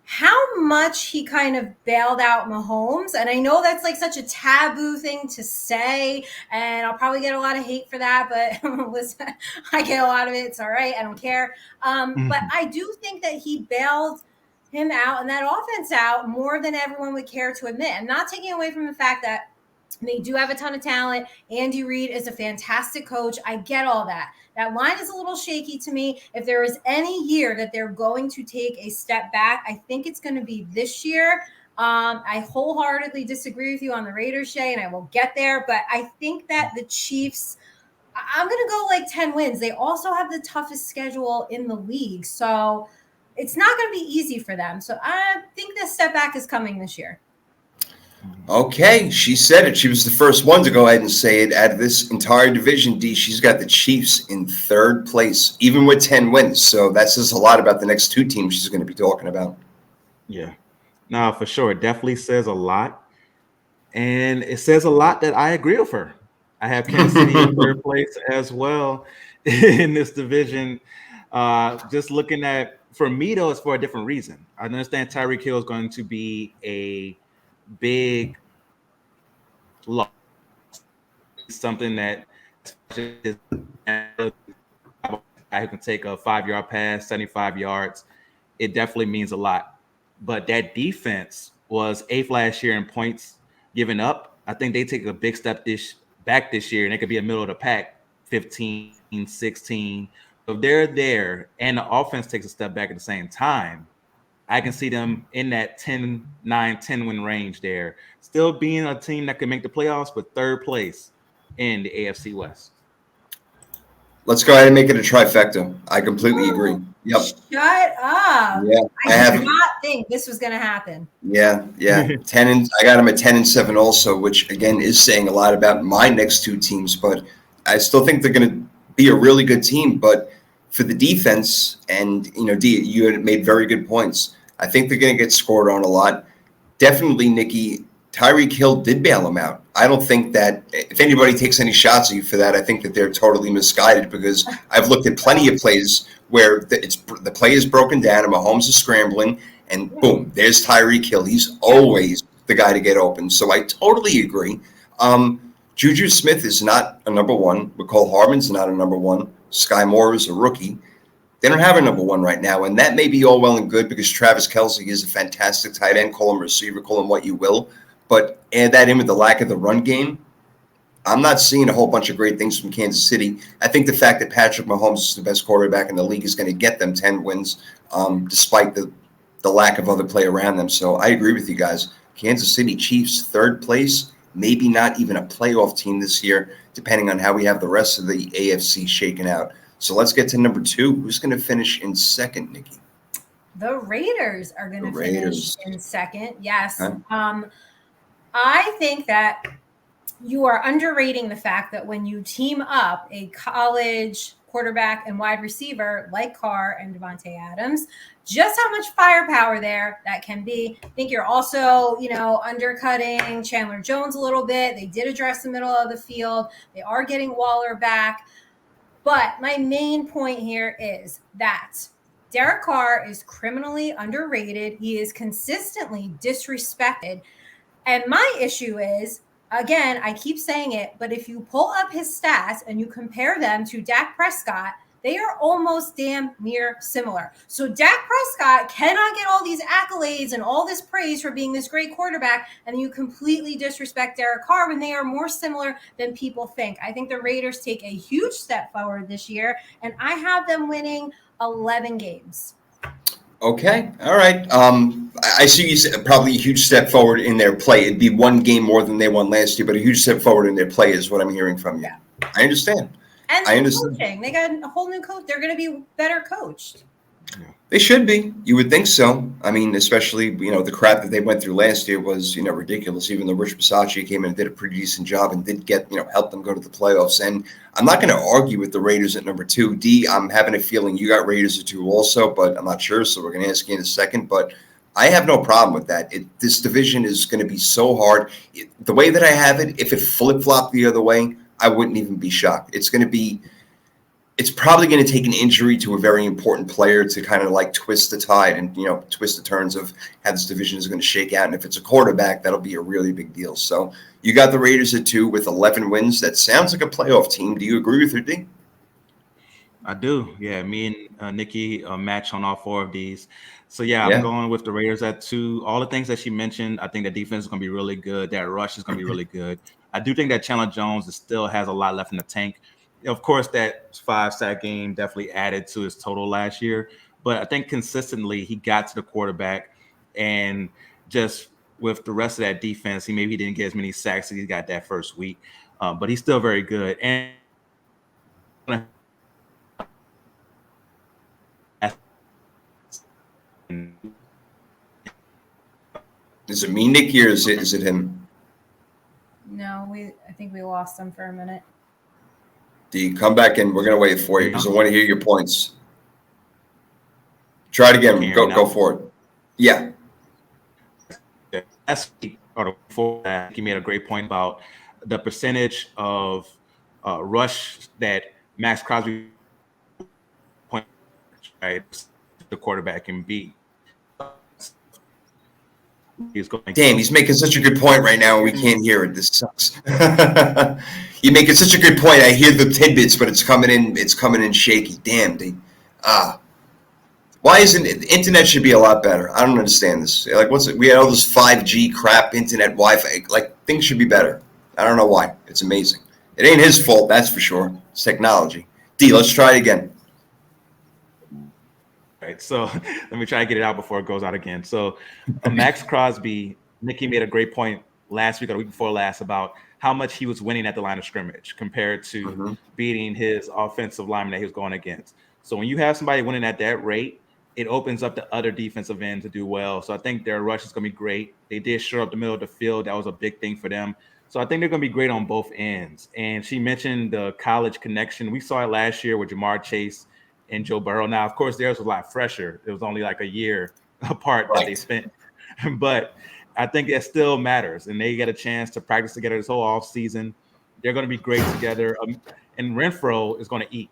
[SPEAKER 2] how much he kind of bailed out Mahomes. And I know that's such a taboo thing to say, and I'll probably get a lot of hate for that, but listen, I get a lot of it. It's all right. I don't care. But I do think that he bailed him out and that offense out more than everyone would care to admit. I'm not taking away from the fact that they do have a ton of talent. Andy Reid is a fantastic coach. I get all that. That line is a little shaky to me. If there is any year that they're going to take a step back, I think it's going to be this year. I wholeheartedly disagree with you on the Raiders, Shay, and I will get there. But I think that the Chiefs, I'm going to go 10 wins. They also have the toughest schedule in the league. So it's not going to be easy for them. So I think the step back is coming this year.
[SPEAKER 1] Okay, she said it. She was the first one to go ahead and say it. Out of this entire division, D, she's got the Chiefs in 3rd place, even with 10 wins. So that says a lot about the next 2 teams she's going to be talking about.
[SPEAKER 3] Yeah. No, for sure. It definitely says a lot. And it says a lot that I agree with her. I have Kansas City in third place as well in this division. Just looking at, for me though, it's for a different reason. I understand Tyreek Hill is going to be a big loss, something that is who can take a 5-yard pass, 75 yards. It definitely means a lot. But that defense was 8th last year in points given up. I think they take a big step back this year, and they could be a middle of the pack, 15, 16. So if they're there and the offense takes a step back at the same time, I can see them in that 10 win range there, still being a team that can make the playoffs, but third place in the AFC West.
[SPEAKER 1] Let's go ahead and make it a trifecta. I completely agree. Yep.
[SPEAKER 2] Shut up.
[SPEAKER 1] Yeah,
[SPEAKER 2] I did not think this was going to happen.
[SPEAKER 1] Yeah. 10 and I got them at 10-7 also, which again is saying a lot about my next two teams. But I still think they're going to be a really good team. But for the defense, and D, you had made very good points. I think they're going to get scored on a lot. Definitely, Nikki. Tyreek Hill did bail him out. I don't think that if anybody takes any shots at you for that, I think that they're totally misguided, because I've looked at plenty of plays where the play is broken down and Mahomes is scrambling, and boom, there's Tyreek Hill. He's always the guy to get open. So I totally agree. Juju Smith is not a number one. McCole Hardman's not a number one. Sky Moore is a rookie. They don't have a number one right now, and that may be all well and good because Travis Kelce is a fantastic tight end. Call him receiver, call him what you will. But add that in with the lack of the run game, I'm not seeing a whole bunch of great things from Kansas City. I think the fact that Patrick Mahomes is the best quarterback in the league is going to get them 10 wins, despite the lack of other play around them. So I agree with you guys. Kansas City Chiefs, third place, maybe not even a playoff team this year, depending on how we have the rest of the AFC shaken out. So let's get to number 2. Who's going to finish in second, Nikki?
[SPEAKER 2] The Raiders are going to finish in second. Yes.
[SPEAKER 1] Okay.
[SPEAKER 2] I think that you are underrating the fact that when you team up a college quarterback and wide receiver like Carr and Devontae Adams, just how much firepower there that can be. I think you're also, undercutting Chandler Jones a little bit. They did address the middle of the field. They are getting Waller back. But my main point here is that Derek Carr is criminally underrated. He is consistently disrespected. And my issue is, again, I keep saying it, but if you pull up his stats and you compare them to Dak Prescott, they are almost damn near similar. So Dak Prescott cannot get all these accolades and all this praise for being this great quarterback, and you completely disrespect Derek Carr when they are more similar than people think. I think the Raiders take a huge step forward this year, and I have them winning 11 games.
[SPEAKER 1] Okay. All right. I see you said probably a huge step forward in their play. It'd be one game more than they won last year, but a huge step forward in their play is what I'm hearing from you. Yeah. I understand.
[SPEAKER 2] And I understand. Coaching. They got a whole new coach. They're going to be better coached.
[SPEAKER 1] They should be. You would think so. I mean, especially, the crap that they went through last year was, ridiculous. Even though Rich Bisaccia came in and did a pretty decent job and did get, help them go to the playoffs. And I'm not going to argue with the Raiders at number 2. D, I'm having a feeling you got Raiders at 2 also, but I'm not sure. So we're going to ask you in a second. But I have no problem with that. This division is going to be so hard. The way that I have it, if it flip-flopped the other way, I wouldn't even be shocked. It's probably going to take an injury to a very important player to kind of like twist the tide and, twist the turns of how this division is going to shake out. And if it's a quarterback, that'll be a really big deal. So you got the Raiders at 2 with 11 wins. That sounds like a playoff team. Do you agree with her, D?
[SPEAKER 3] I do. Yeah, me and Nikki match on all 4 of these. So, I'm going with the Raiders at 2. All the things that she mentioned, I think the defense is going to be really good. That rush is going to be really good. I do think that Chandler Jones still has a lot left in the tank. Of course, that 5-sack game definitely added to his total last year. But I think consistently he got to the quarterback, and just with the rest of that defense, he didn't get as many sacks as he got that first week. But he's still very good. And
[SPEAKER 1] is it me, Nikki, or is it him?
[SPEAKER 2] No, I think we lost him for a minute.
[SPEAKER 1] D, come back in. We're going to wait for you because I want to hear your points. Try it again. Go for it. Yeah.
[SPEAKER 3] Last week, or before that, he made a great point about the percentage of rush that Max Crosby point, right, the quarterback can beat. He's going.
[SPEAKER 1] Damn, he's making such a good point right now, and we can't hear it. This sucks. You're making such a good point. I hear the tidbits, but it's coming in shaky. Damn, dude. Why isn't it? The internet should be a lot better. I don't understand this. Like, what's it? We had all this 5G crap, internet, Wi-Fi. Like, things should be better. I don't know why. It's amazing. It ain't his fault, that's for sure. It's technology. D, let's try it again.
[SPEAKER 3] Right. So let me try to get it out before it goes out again. So Max Crosby, Nikki made a great point last week or the week before last about how much he was winning at the line of scrimmage compared to beating his offensive lineman that he was going against. So when you have somebody winning at that rate, it opens up the other defensive end to do well. So I think their rush is going to be great. They did shore up the middle of the field. That was a big thing for them. So I think they're going to be great on both ends. And she mentioned the college connection. We saw it last year with Jamar Chase and Joe Burrow. Now, of course, theirs was a lot fresher. It was only like a year apart that they spent. But I think it still matters. And they get a chance to practice together this whole offseason. They're going to be great together. And Renfro is going to eat.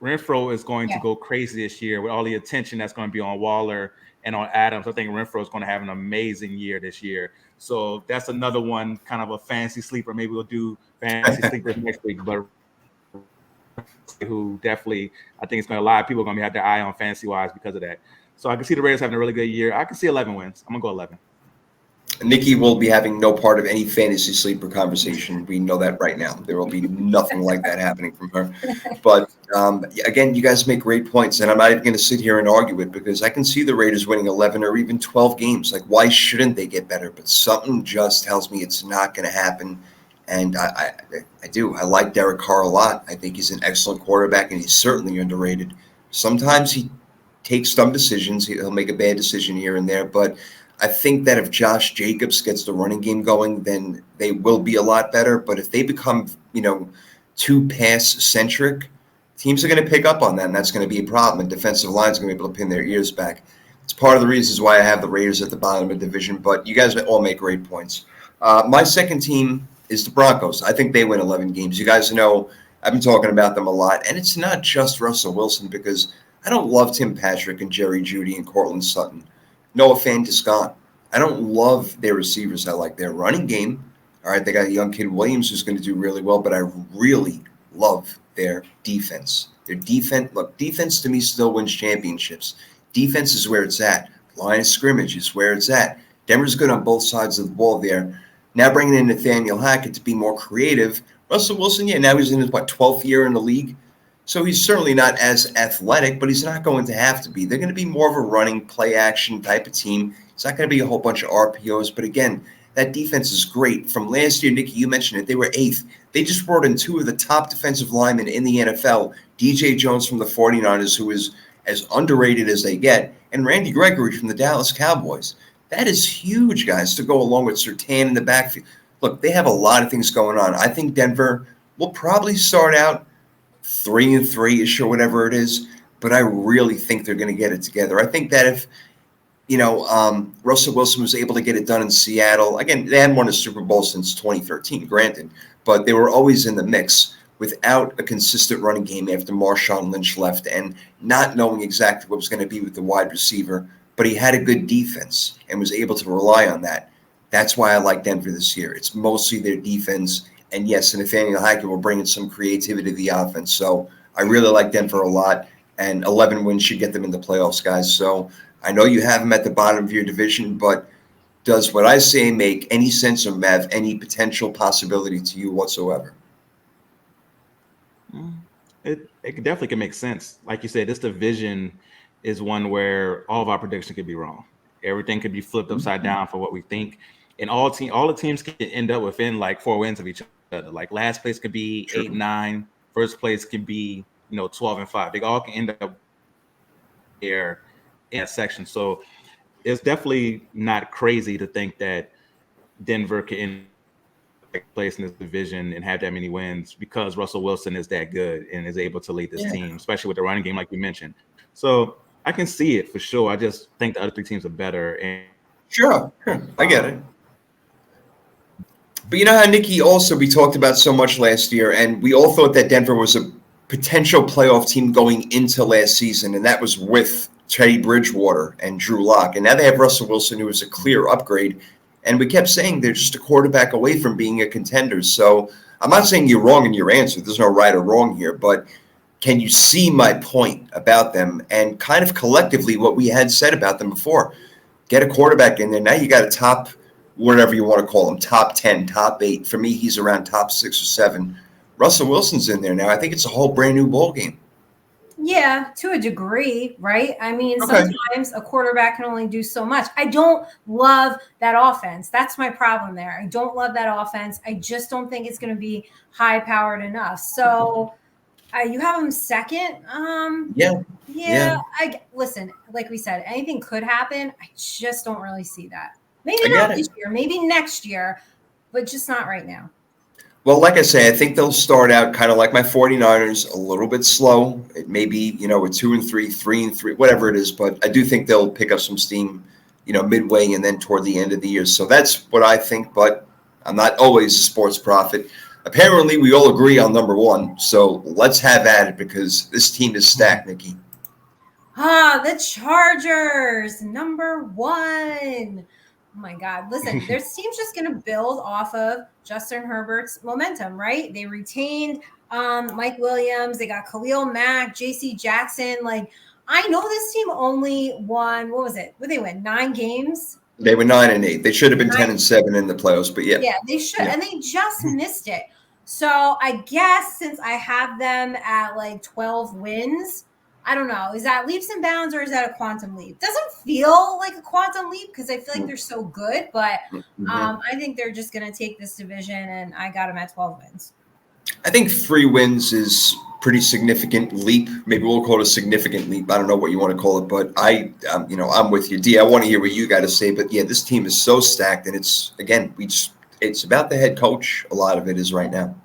[SPEAKER 3] Renfro is going to go crazy this year with all the attention that's going to be on Waller and on Adams. I think Renfro is going to have an amazing year this year. So that's another one, kind of a fancy sleeper. Maybe we'll do fancy sleepers next week. But who definitely, I think it's going to, a lot of people are going to have their eye on fantasy-wise because of that. So I can see the Raiders having a really good year. I can see 11 wins. I'm going to go 11.
[SPEAKER 1] Nikki will be having no part of any fantasy sleeper conversation. We know that right now. There will be nothing like that happening from her. But again, you guys make great points, and I'm not even going to sit here and argue it because I can see the Raiders winning 11 or even 12 games. Like, why shouldn't they get better? But something just tells me it's not going to happen. And I do. I like Derek Carr a lot. I think he's an excellent quarterback, and he's certainly underrated. Sometimes he takes dumb decisions. He'll make a bad decision here and there, but I think that if Josh Jacobs gets the running game going, then they will be a lot better. But if they become, too pass-centric, teams are going to pick up on that, and that's going to be a problem. And defensive lines are going to be able to pin their ears back. It's part of the reasons why I have the Raiders at the bottom of the division, but you guys all make great points. My second team is the Broncos. I think they win 11 games. You guys know I've been talking about them a lot, and it's not just Russell Wilson because I don't love Tim Patrick and Jerry Jeudy and Cortland Sutton. Noah Fant is gone. I don't love their receivers. I like their running game. All right, they got a young kid, Williams, who's going to do really well, but I really love their defense. Their defense, look, defense to me still wins championships. Defense is where it's at. Line of scrimmage is where it's at. Denver's good on both sides of the ball there. Now bringing in Nathaniel Hackett to be more creative. Russell Wilson, now he's in his, 12th year in the league. So he's certainly not as athletic, but he's not going to have to be. They're going to be more of a running, play-action type of team. It's not going to be a whole bunch of RPOs. But again, that defense is great. From last year, Nikki, you mentioned it, they were 8th. They just brought in 2 of the top defensive linemen in the NFL, DJ Jones from the 49ers, who is as underrated as they get, and Randy Gregory from the Dallas Cowboys. That is huge, guys, to go along with Surtain in the backfield. Look, they have a lot of things going on. I think Denver will probably start out 3-3-ish or whatever it is, but I really think they're going to get it together. I think that if, Russell Wilson was able to get it done in Seattle, again, they hadn't won a Super Bowl since 2013, granted, but they were always in the mix without a consistent running game after Marshawn Lynch left and not knowing exactly what was going to be with the wide receiver, but he had a good defense and was able to rely on that. That's why I like Denver this year. It's mostly their defense. And yes, Nathaniel Hackett will bring in some creativity to the offense. So I really like Denver a lot. And 11 wins should get them in the playoffs, guys. So I know you have them at the bottom of your division, but does what I say make any sense or have any potential possibility to you whatsoever?
[SPEAKER 3] It definitely can make sense. Like you said, this division is one where all of our predictions could be wrong. Everything could be flipped upside down for what we think. And all the teams can end up within like 4 wins of each other. Like last place could be 8-9. First place could be 12-5. They all can end up there in that section. So it's definitely not crazy to think that Denver can end place in this division and have that many wins because Russell Wilson is that good and is able to lead this team, especially with the running game, like you mentioned. So I can see it for sure. I just think the other 3 teams are better. And
[SPEAKER 1] Sure. I get it. But you know how, Nikki, also we talked about so much last year, and we all thought that Denver was a potential playoff team going into last season, and that was with Teddy Bridgewater and Drew Lock. And now they have Russell Wilson, who is a clear upgrade. And we kept saying they're just a quarterback away from being a contender. So I'm not saying you're wrong in your answer. There's no right or wrong here. But can you see my point about them and kind of collectively what we had said about them before? Get a quarterback in there. Now you got a top, whatever you want to call him, top 10, top 8. For me, he's around top 6 or 7. Russell Wilson's in there now. I think it's a whole brand new ballgame.
[SPEAKER 2] Yeah, to a degree, right? I mean, sometimes a quarterback can only do so much. I don't love that offense. That's my problem there. I don't love that offense. I just don't think it's going to be high-powered enough. So you have him second? Yeah. Listen, like we said, anything could happen. I just don't really see that. Maybe not this year, maybe next year, but just not right now.
[SPEAKER 1] Well, like I say, I think they'll start out kind of like my 49ers, a little bit slow. It may be, a 2-3, 3-3, whatever it is. But I do think they'll pick up some steam, midway and then toward the end of the year. So that's what I think. But I'm not always a sports prophet. Apparently, we all agree on number 1. So let's have at it because this team is stacked, Nikki.
[SPEAKER 2] The Chargers, number 1. Oh my God. Listen, this team's just going to build off of Justin Herbert's momentum, right? They retained Mike Williams. They got Khalil Mack, J.C. Jackson. Like, I know this team only won, what was it? Would they win 9 games?
[SPEAKER 1] They were 9-8. They should have been 10-7 in the playoffs, but yeah.
[SPEAKER 2] Yeah, they should. Yeah. And they just missed it. So I guess since I have them at like 12 wins, I don't know. Is that leaps and bounds or is that a quantum leap? Doesn't feel like a quantum leap because I feel like they're so good, but I think they're just going to take this division, and I got them at 12 wins.
[SPEAKER 1] I think 3 wins is pretty significant leap. Maybe we'll call it a significant leap. I don't know what you want to call it, but I'm with you. D, I want to hear what you got to say, but yeah, this team is so stacked, and it's about the head coach. A lot of it is right now.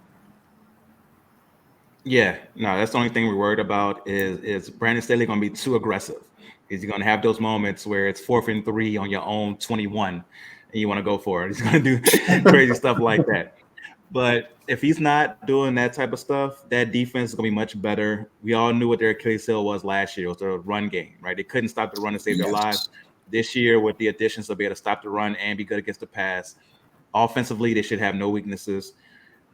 [SPEAKER 3] Yeah, no, that's the only thing we're worried about is Brandon Staley going to be too aggressive. Is he going to have those moments where it's 4th and 3 on your own 21 and you want to go for it? He's going to do crazy stuff like that. But if he's not doing that type of stuff, that defense is going to be much better. We all knew what their Achilles heel was last year. It was the run game, right? They couldn't stop the run to save their lives. This year, with the additions, they'll be able to stop the run and be good against the pass. Offensively, they should have no weaknesses.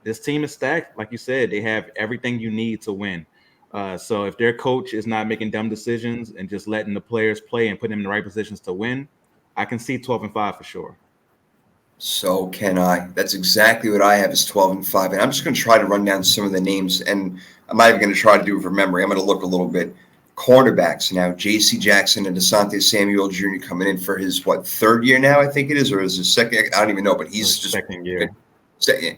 [SPEAKER 3] This team is stacked. Like you said, they have everything you need to win. So if their coach is not making dumb decisions and just letting the players play and putting them in the right positions to win, I can see 12-5 for sure.
[SPEAKER 1] So can I. That's exactly what I have is 12-5. And I'm just going to try to run down some of the names, and I'm not even going to try to do it from memory. I'm going to look a little bit. Cornerbacks now, J.C. Jackson and Asante Samuel Jr. coming in for his, 3rd year now, I think it is, or is it second? I don't even know, but he's just
[SPEAKER 3] second year.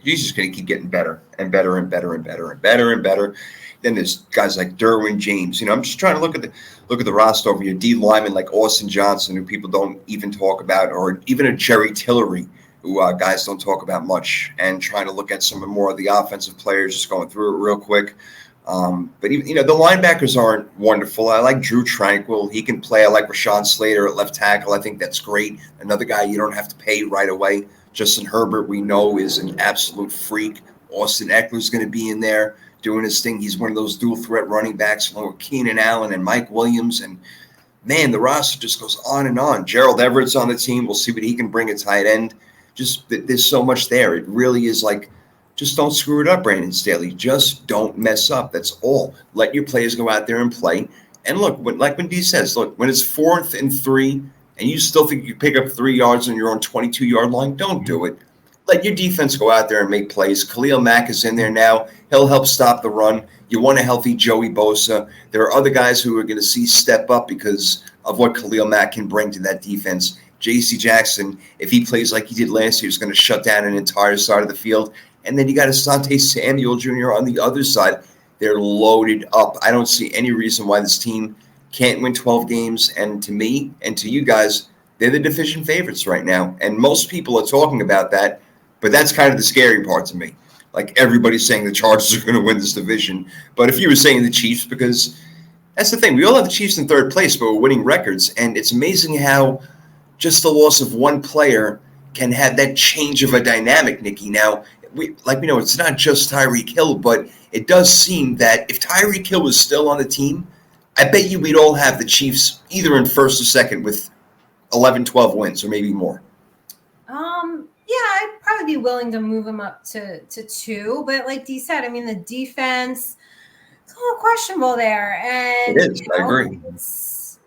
[SPEAKER 1] He's just going to keep getting better and better and better and better and better and better. Then there's guys like Derwin James. I'm just trying to look at the roster over here. D linemen like Austin Johnson, who people don't even talk about, or even a Jerry Tillery, who guys don't talk about much. And trying to look at some more of the offensive players, just going through it real quick. But even the linebackers aren't wonderful. I like Drew Tranquil. He can play. I like Rashawn Slater at left tackle. I think that's great. Another guy you don't have to pay right away. Justin Herbert, we know, is an absolute freak. Austin Eckler is going to be in there doing his thing. He's one of those dual threat running backs along with Keenan Allen and Mike Williams. And, man, the roster just goes on and on. Gerald Everett's on the team. We'll see what he can bring at tight end. Just there's so much there. It really is like, just don't screw it up, Brandon Staley. Just don't mess up. That's all. Let your players go out there and play. And look, when D says, when it's 4th and 3 and you still think you pick up 3 yards on your own 22-yard line, don't do it. Let your defense go out there and make plays. Khalil Mack is in there now. He'll help stop the run. You want a healthy Joey Bosa. There are other guys who are going to see step up because of what Khalil Mack can bring to that defense. J.C. Jackson, if he plays like he did last year, is going to shut down an entire side of the field. And then you got Asante Samuel Jr. on the other side. They're loaded up. I don't see any reason why this team can't win 12 games. And to me and to you guys, they're the division favorites right now. And most people are talking about that, but that's kind of the scary part to me. Like, everybody's saying the Chargers are going to win this division. But if you were saying the Chiefs, because that's the thing. We all have the Chiefs in 3rd place, but we're winning records. And it's amazing how just the loss of one player can have that change of a dynamic, Nikki. Now, we know it's not just Tyreek Hill, but it does seem that if Tyreek Hill was still on the team, I bet you we'd all have the Chiefs either in first or second with 11, 12 wins or maybe more.
[SPEAKER 2] Yeah, I'd probably be willing to move them up to 2. But like Dee said, I mean, the defense is a little questionable there. And
[SPEAKER 1] It is, I agree.
[SPEAKER 2] It's,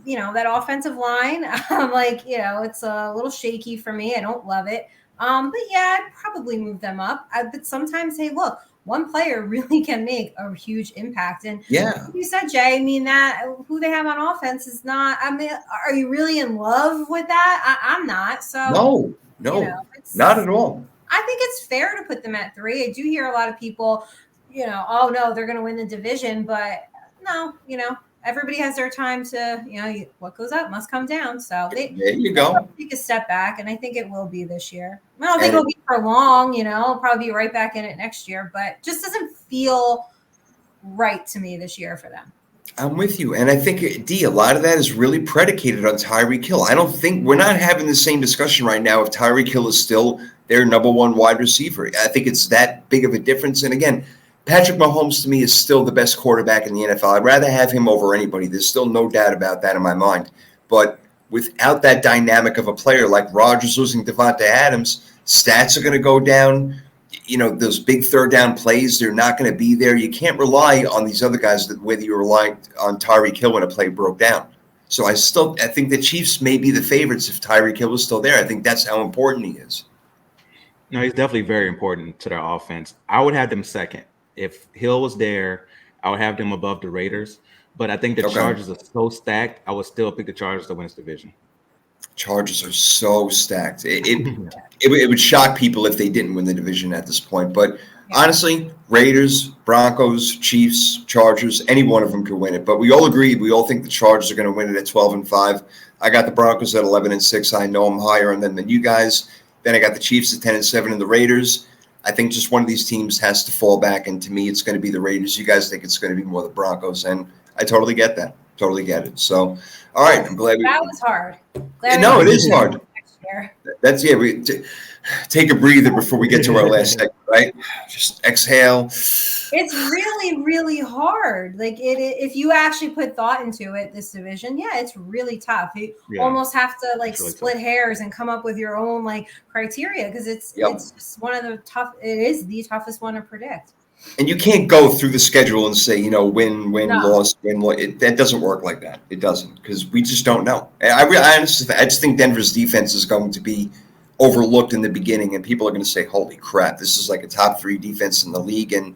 [SPEAKER 2] that offensive line, it's a little shaky for me. I don't love it. But yeah, I'd probably move them up. But sometimes, hey, look, one player really can make a huge impact. And
[SPEAKER 1] yeah,
[SPEAKER 2] you said, Jay, I mean, that who they have on offense is not, I mean, are you really in love with that? I'm not. So
[SPEAKER 1] no, not at all.
[SPEAKER 2] I think it's fair to put them at 3. I do hear a lot of people, oh no, they're going to win the division, but no, everybody has their time to, what goes up must come down. So
[SPEAKER 1] there you go.
[SPEAKER 2] Take a step back, and I think it will be this year. I don't think it'll be for long, I'll probably be right back in it next year, but just doesn't feel right to me this year for them.
[SPEAKER 1] I'm with you. And I think, Dee, a lot of that is really predicated on Tyreek Hill. I don't think we're not having the same discussion right now if Tyreek Hill is still their number one wide receiver. I think it's that big of a difference. And again, Patrick Mahomes to me is still the best quarterback in the NFL. I'd rather have him over anybody. There's still no doubt about that in my mind. But without that dynamic of a player like Rodgers losing Devonta Adams, stats are going to go down. Those big third down plays, they're not going to be there. You can't rely on these other guys whether you rely on Tyreek Hill when a play broke down. So I think the Chiefs may be the favorites if Tyreek Hill is still there. I think that's how important he is.
[SPEAKER 3] No, he's definitely very important to their offense. I would have them second. If Hill was there, I would have them above the Raiders. But I think the Chargers are so stacked, I would still pick the Chargers to win this division.
[SPEAKER 1] Chargers are so stacked. It would shock people if they didn't win the division at this point. But honestly, Raiders, Broncos, Chiefs, Chargers, any one of them could win it. But we all agree. We all think the Chargers are going to win it at 12-5. I got the Broncos at 11-6. I know I'm higher on them than you guys. Then I got the Chiefs at 10-7 and the Raiders. I think just one of these teams has to fall back. And to me, it's going to be the Raiders. You guys think it's going to be more the Broncos. And I totally get that. Totally get it. So, all right. I'm glad
[SPEAKER 2] that was hard.
[SPEAKER 1] No, it is hard. That's we take a breather before we get to our last segment, right? Just exhale.
[SPEAKER 2] It's really, really hard. Like if you actually put thought into it, this division, it's really tough. You almost have to really split hairs and come up with your own criteria because it's just one of the it is the toughest one to predict.
[SPEAKER 1] And you can't go through the schedule and say, win, loss, win, loss. That doesn't work like that. It doesn't because we just don't know. I just think Denver's defense is going to be overlooked in the beginning, and people are going to say, holy crap, this is like a top 3 defense in the league, and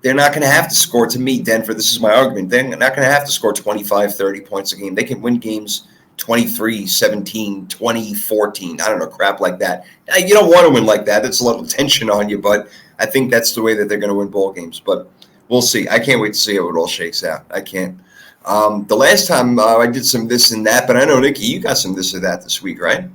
[SPEAKER 1] they're not going to have to score. To me, Denver, this is my argument, they're not going to have to score 25, 30 points a game. They can win games 23-17, 20-14, I don't know, crap like that. Now, you don't want to win like that. That's a lot of tension on you, but I think that's the way that they're going to win ball games. But we'll see. I can't wait to see how it all shakes out. I can't. The last time I did some this and that, but I know, Nikki, you got some this or that this week, right?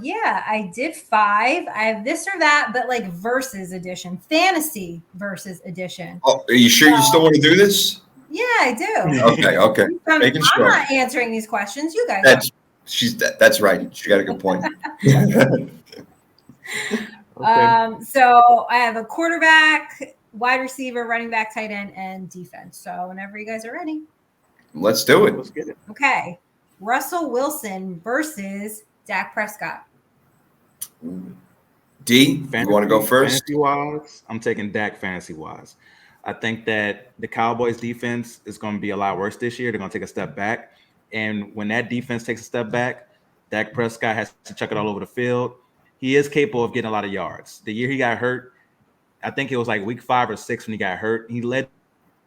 [SPEAKER 2] Yeah, I did 5. I have this or that, but versus edition, fantasy versus edition.
[SPEAKER 1] Oh, are you sure you still want to do this?
[SPEAKER 2] Yeah, I do.
[SPEAKER 1] Okay.
[SPEAKER 2] I'm not answering these questions. You guys.
[SPEAKER 1] That's right. She got a good point.
[SPEAKER 2] So I have a quarterback, wide receiver, running back, tight end, and defense. So whenever you guys are ready,
[SPEAKER 1] let's do it.
[SPEAKER 3] Let's get it.
[SPEAKER 2] Okay, Russell Wilson versus Dak Prescott.
[SPEAKER 1] D, you want to go first?
[SPEAKER 3] Fantasy-wise, I'm taking Dak fantasy-wise. I think that the Cowboys defense is going to be a lot worse this year. They're going to take a step back. And when that defense takes a step back, Dak Prescott has to chuck it all over the field. He is capable of getting a lot of yards. The year he got hurt, I think it was week 5 or 6 when he got hurt. He led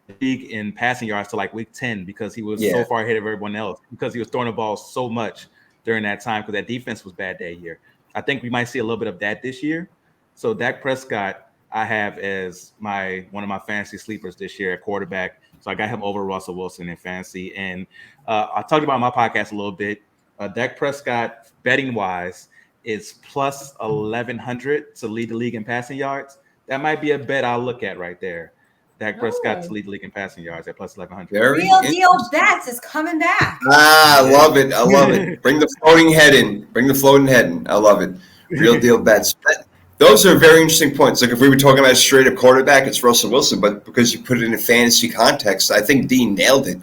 [SPEAKER 3] the league in passing yards to week 10 because he was so far ahead of everyone else because he was throwing the ball so much during that time because that defense was bad that year. I think we might see a little bit of that this year. So Dak Prescott, I have as one of my fantasy sleepers this year at quarterback. So I got him over Russell Wilson in fantasy. And I talked about my podcast a little bit. Dak Prescott, betting-wise, is plus 1,100 to lead the league in passing yards. That might be a bet I'll look at right there. Dak Prescott to lead the league in passing yards at plus 1,100.
[SPEAKER 2] Real Deal Bets is coming back.
[SPEAKER 1] I love it. I love it. Bring the floating head in. I love it. Real Deal Bets. Those are very interesting points. Like if we were talking about a straight up quarterback, it's Russell Wilson. But because you put it in a fantasy context, I think Dean nailed it.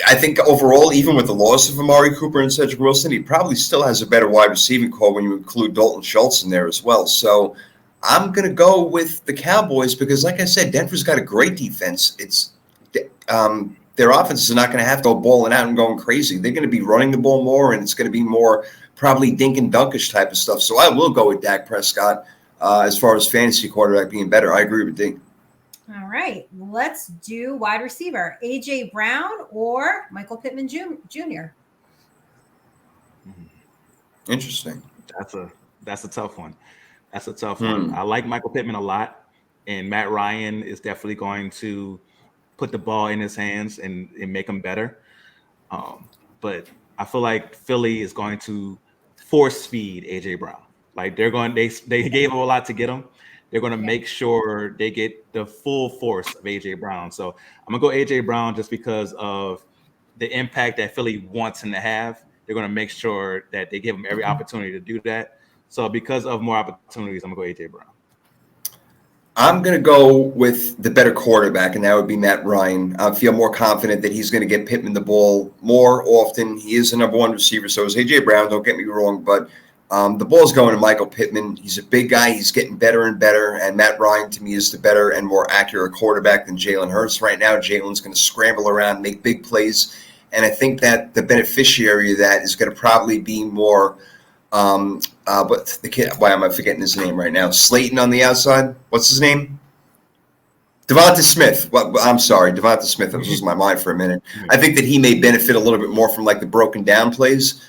[SPEAKER 1] I think overall, even with the loss of Amari Cooper and Cedric Wilson, he probably still has a better wide receiving core when you include Dalton Schultz in there as well. So I'm going to go with the Cowboys because, like I said, Denver's got a great defense. It's their offense is not going to have to go balling out and going crazy. They're going to be running the ball more, and it's going to be more probably dink and dunkish type of stuff. So I will go with Dak Prescott as far as fantasy quarterback being better. I agree with Dink.
[SPEAKER 2] All right, let's do wide receiver. A.J. Brown or Michael Pittman Jr.?
[SPEAKER 1] Interesting.
[SPEAKER 3] That's a tough one. I like Michael Pittman a lot, and Matt Ryan is definitely going to put the ball in his hands and make him better. But I feel like Philly is going to force feed A.J. Brown. Like they gave him a lot to get him. They're going to make sure they get the full force of A.J. Brown. So I'm going to go A.J. Brown just because of the impact that Philly wants him to have. They're going to make sure that they give him every opportunity to do that. So because of more opportunities, I'm going to go A.J. Brown.
[SPEAKER 1] I'm going to go with the better quarterback, and that would be Matt Ryan. I feel more confident that he's going to get Pittman the ball more often. He is the number one receiver, so is A.J. Brown, don't get me wrong, but the ball's going to Michael Pittman. He's a big guy. He's getting better and better, and Matt Ryan, to me, is the better and more accurate quarterback than Jalen Hurts right now. Jalen's going to scramble around, make big plays, and I think that the beneficiary of that is going to probably be more but the kid, why am I forgetting his name right now? Slayton on the outside. What's his name? Devonta Smith. Well, I'm sorry, Devonta Smith. I was losing my mind for a minute. I think that he may benefit a little bit more from like the broken down plays,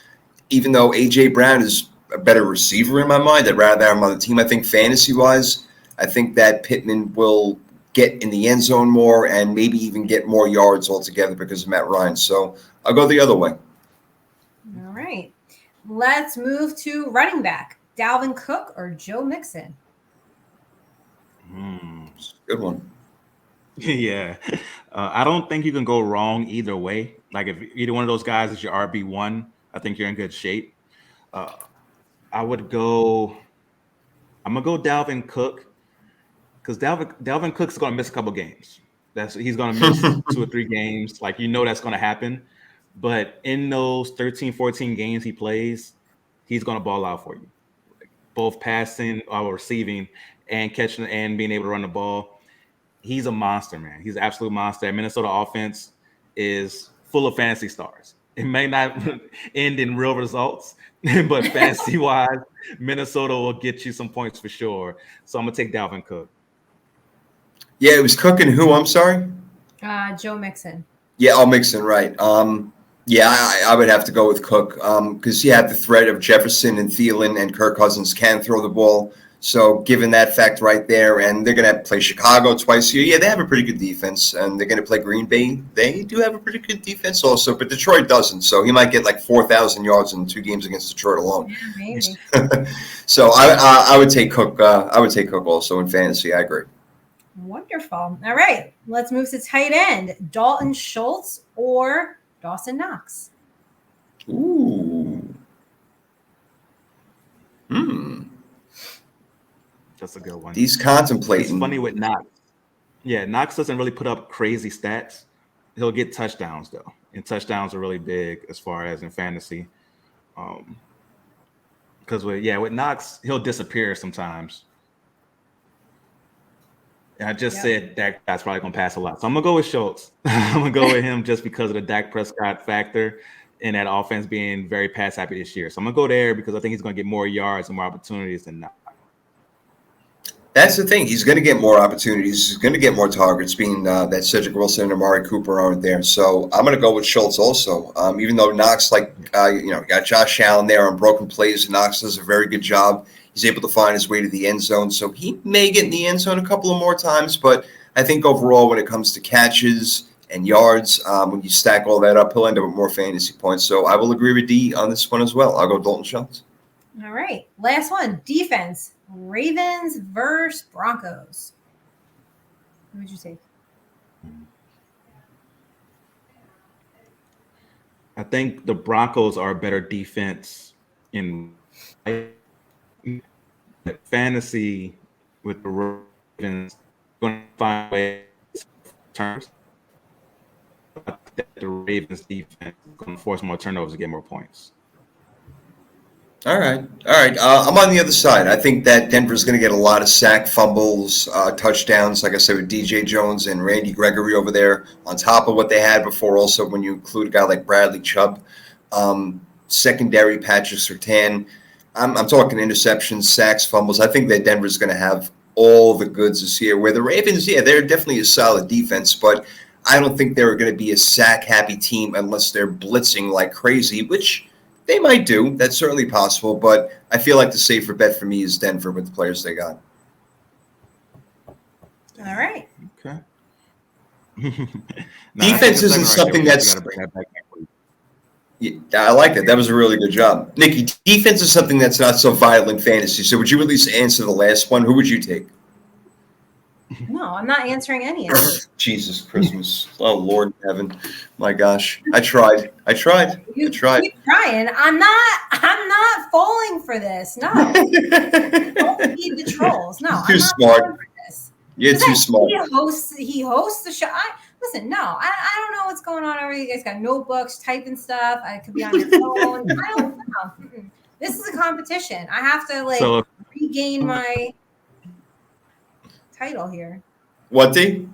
[SPEAKER 1] even though A.J. Brown is a better receiver in my mind. I'd rather have him on the team. I think fantasy-wise, I think that Pittman will get in the end zone more and maybe even get more yards altogether because of Matt Ryan. So I'll go the other way.
[SPEAKER 2] All right. Let's move to running back. Dalvin Cook or Joe Mixon?
[SPEAKER 1] Good one.
[SPEAKER 3] Yeah. I don't think you can go wrong either way. Like if either one of those guys is your RB1, I think you're in good shape. I'm going to go Dalvin Cook because Dalvin Cook's going to miss a couple games. He's going to miss 2 or 3 games. Like, that's going to happen. But in those 13, 14 games he plays, he's going to ball out for you, both passing or receiving and catching and being able to run the ball. He's a monster, man. He's an absolute monster. Minnesota offense is full of fantasy stars. It may not end in real results, but fantasy-wise, Minnesota will get you some points for sure. So I'm going to take Dalvin Cook.
[SPEAKER 1] Yeah, it was Cook and who? I'm sorry?
[SPEAKER 2] Joe Mixon.
[SPEAKER 1] Yeah, Mixon, right. Yeah, I would have to go with Cook because you have the threat of Jefferson and Thielen and Kirk Cousins can throw the ball. So given that fact right there, and they're going to play Chicago twice a year. Yeah, they have a pretty good defense, and they're going to play Green Bay. They do have a pretty good defense also, but Detroit doesn't. So he might get like 4,000 yards in 2 games against Detroit alone.
[SPEAKER 2] Yeah, maybe.
[SPEAKER 1] So I would take Cook. I would take Cook also in fantasy. I agree.
[SPEAKER 2] Wonderful. All right, let's move to tight end. Dalton Schultz or Dawson Knox?
[SPEAKER 1] Ooh.
[SPEAKER 3] That's a good one.
[SPEAKER 1] He's contemplating.
[SPEAKER 3] It's funny with Knox. Yeah, Knox doesn't really put up crazy stats. He'll get touchdowns, though. And touchdowns are really big as far as in fantasy. Because with Knox, he'll disappear sometimes. And I just said Dak that's probably going to pass a lot. So I'm going to go with Schultz. I'm going to go with him just because of the Dak Prescott factor and that offense being very pass happy this year. So I'm going to go there because I think he's going to get more yards and more opportunities than Knox.
[SPEAKER 1] That's the thing. He's going to get more opportunities. He's going to get more targets, being that Cedric Wilson and Amari Cooper aren't there. So I'm going to go with Schultz also. Even though Knox, got Josh Allen there on broken plays, and Knox does a very good job. He's able to find his way to the end zone. So he may get in the end zone a couple of more times. But I think overall, when it comes to catches and yards, when you stack all that up, he'll end up with more fantasy points. So I will agree with D on this one as well. I'll go Dalton Schultz.
[SPEAKER 2] All right. Last one, defense. Ravens versus Broncos. Who would you take?
[SPEAKER 3] I think the Broncos are a better defense in fantasy with the Ravens. Going to find ways terms. I think the Ravens defense is going to force more turnovers to get more points.
[SPEAKER 1] All right. I'm on the other side. I think that Denver's going to get a lot of sack fumbles, touchdowns, like I said, with DJ Jones and Randy Gregory over there, on top of what they had before. Also, when you include a guy like Bradley Chubb, secondary Patrick Surtain. I'm talking interceptions, sacks, fumbles. I think that Denver's going to have all the goods this year. Where the Ravens, they're definitely a solid defense, but I don't think they're going to be a sack-happy team unless they're blitzing like crazy, which they might do. That's certainly possible, but I feel like the safer bet for me is Denver with the players they got.
[SPEAKER 2] All right.
[SPEAKER 3] Okay.
[SPEAKER 1] Defense isn't something that's... Yeah, I like that. That was a really good job. Nikki, defense is something that's not so vital in fantasy. So would you at least answer the last one? Who would you take?
[SPEAKER 2] No, I'm not answering any of it.
[SPEAKER 1] Jesus Christmas. Oh, Lord in heaven. My gosh. I tried.
[SPEAKER 2] You keep trying. I'm not falling for this. No. Don't feed the trolls. No,
[SPEAKER 1] You're
[SPEAKER 2] I'm not
[SPEAKER 1] smart.
[SPEAKER 2] falling for this.
[SPEAKER 1] You're too smart.
[SPEAKER 2] He hosts the show. Listen, no, I don't know what's going on over here. You guys got notebooks, typing stuff. I could be on your phone. I don't know. This is a competition. I have to regain my title here.
[SPEAKER 1] What, D?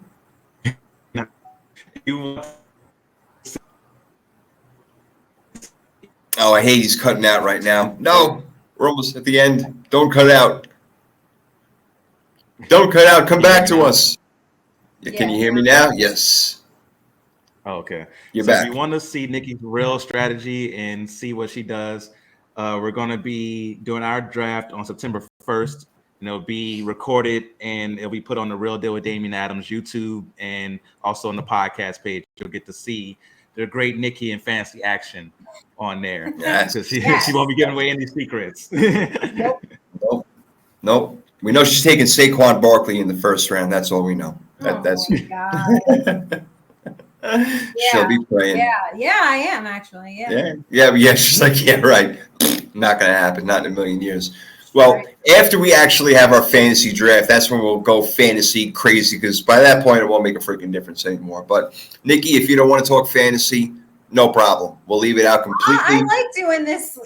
[SPEAKER 1] Oh, I hate he's cutting out right now. No, we're almost at the end. Don't cut out. Don't cut out. Come back to us. Can you hear me now? Yes.
[SPEAKER 3] Oh, okay.
[SPEAKER 1] You're back.
[SPEAKER 3] If you want to see Nikki's real strategy and see what she does, we're going to be doing our draft on September 1st. And it'll be recorded and it'll be put on the Real Deal with Damian Adams YouTube and also on the podcast page. You'll get to see the great Nikki and fantasy action on there. Because she won't be giving away any secrets.
[SPEAKER 1] Nope. We know she's taking Saquon Barkley in the first round. That's all we know. That's She'll be praying.
[SPEAKER 2] Yeah, I am actually.
[SPEAKER 1] Yeah. She's like, yeah, right. Not going to happen. Not in a million years. Well, after we actually have our fantasy draft, that's when we'll go fantasy crazy, because by that point, it won't make a freaking difference anymore. But, Nikki, if you don't want to talk fantasy, no problem. We'll leave it out completely.
[SPEAKER 2] I like doing this,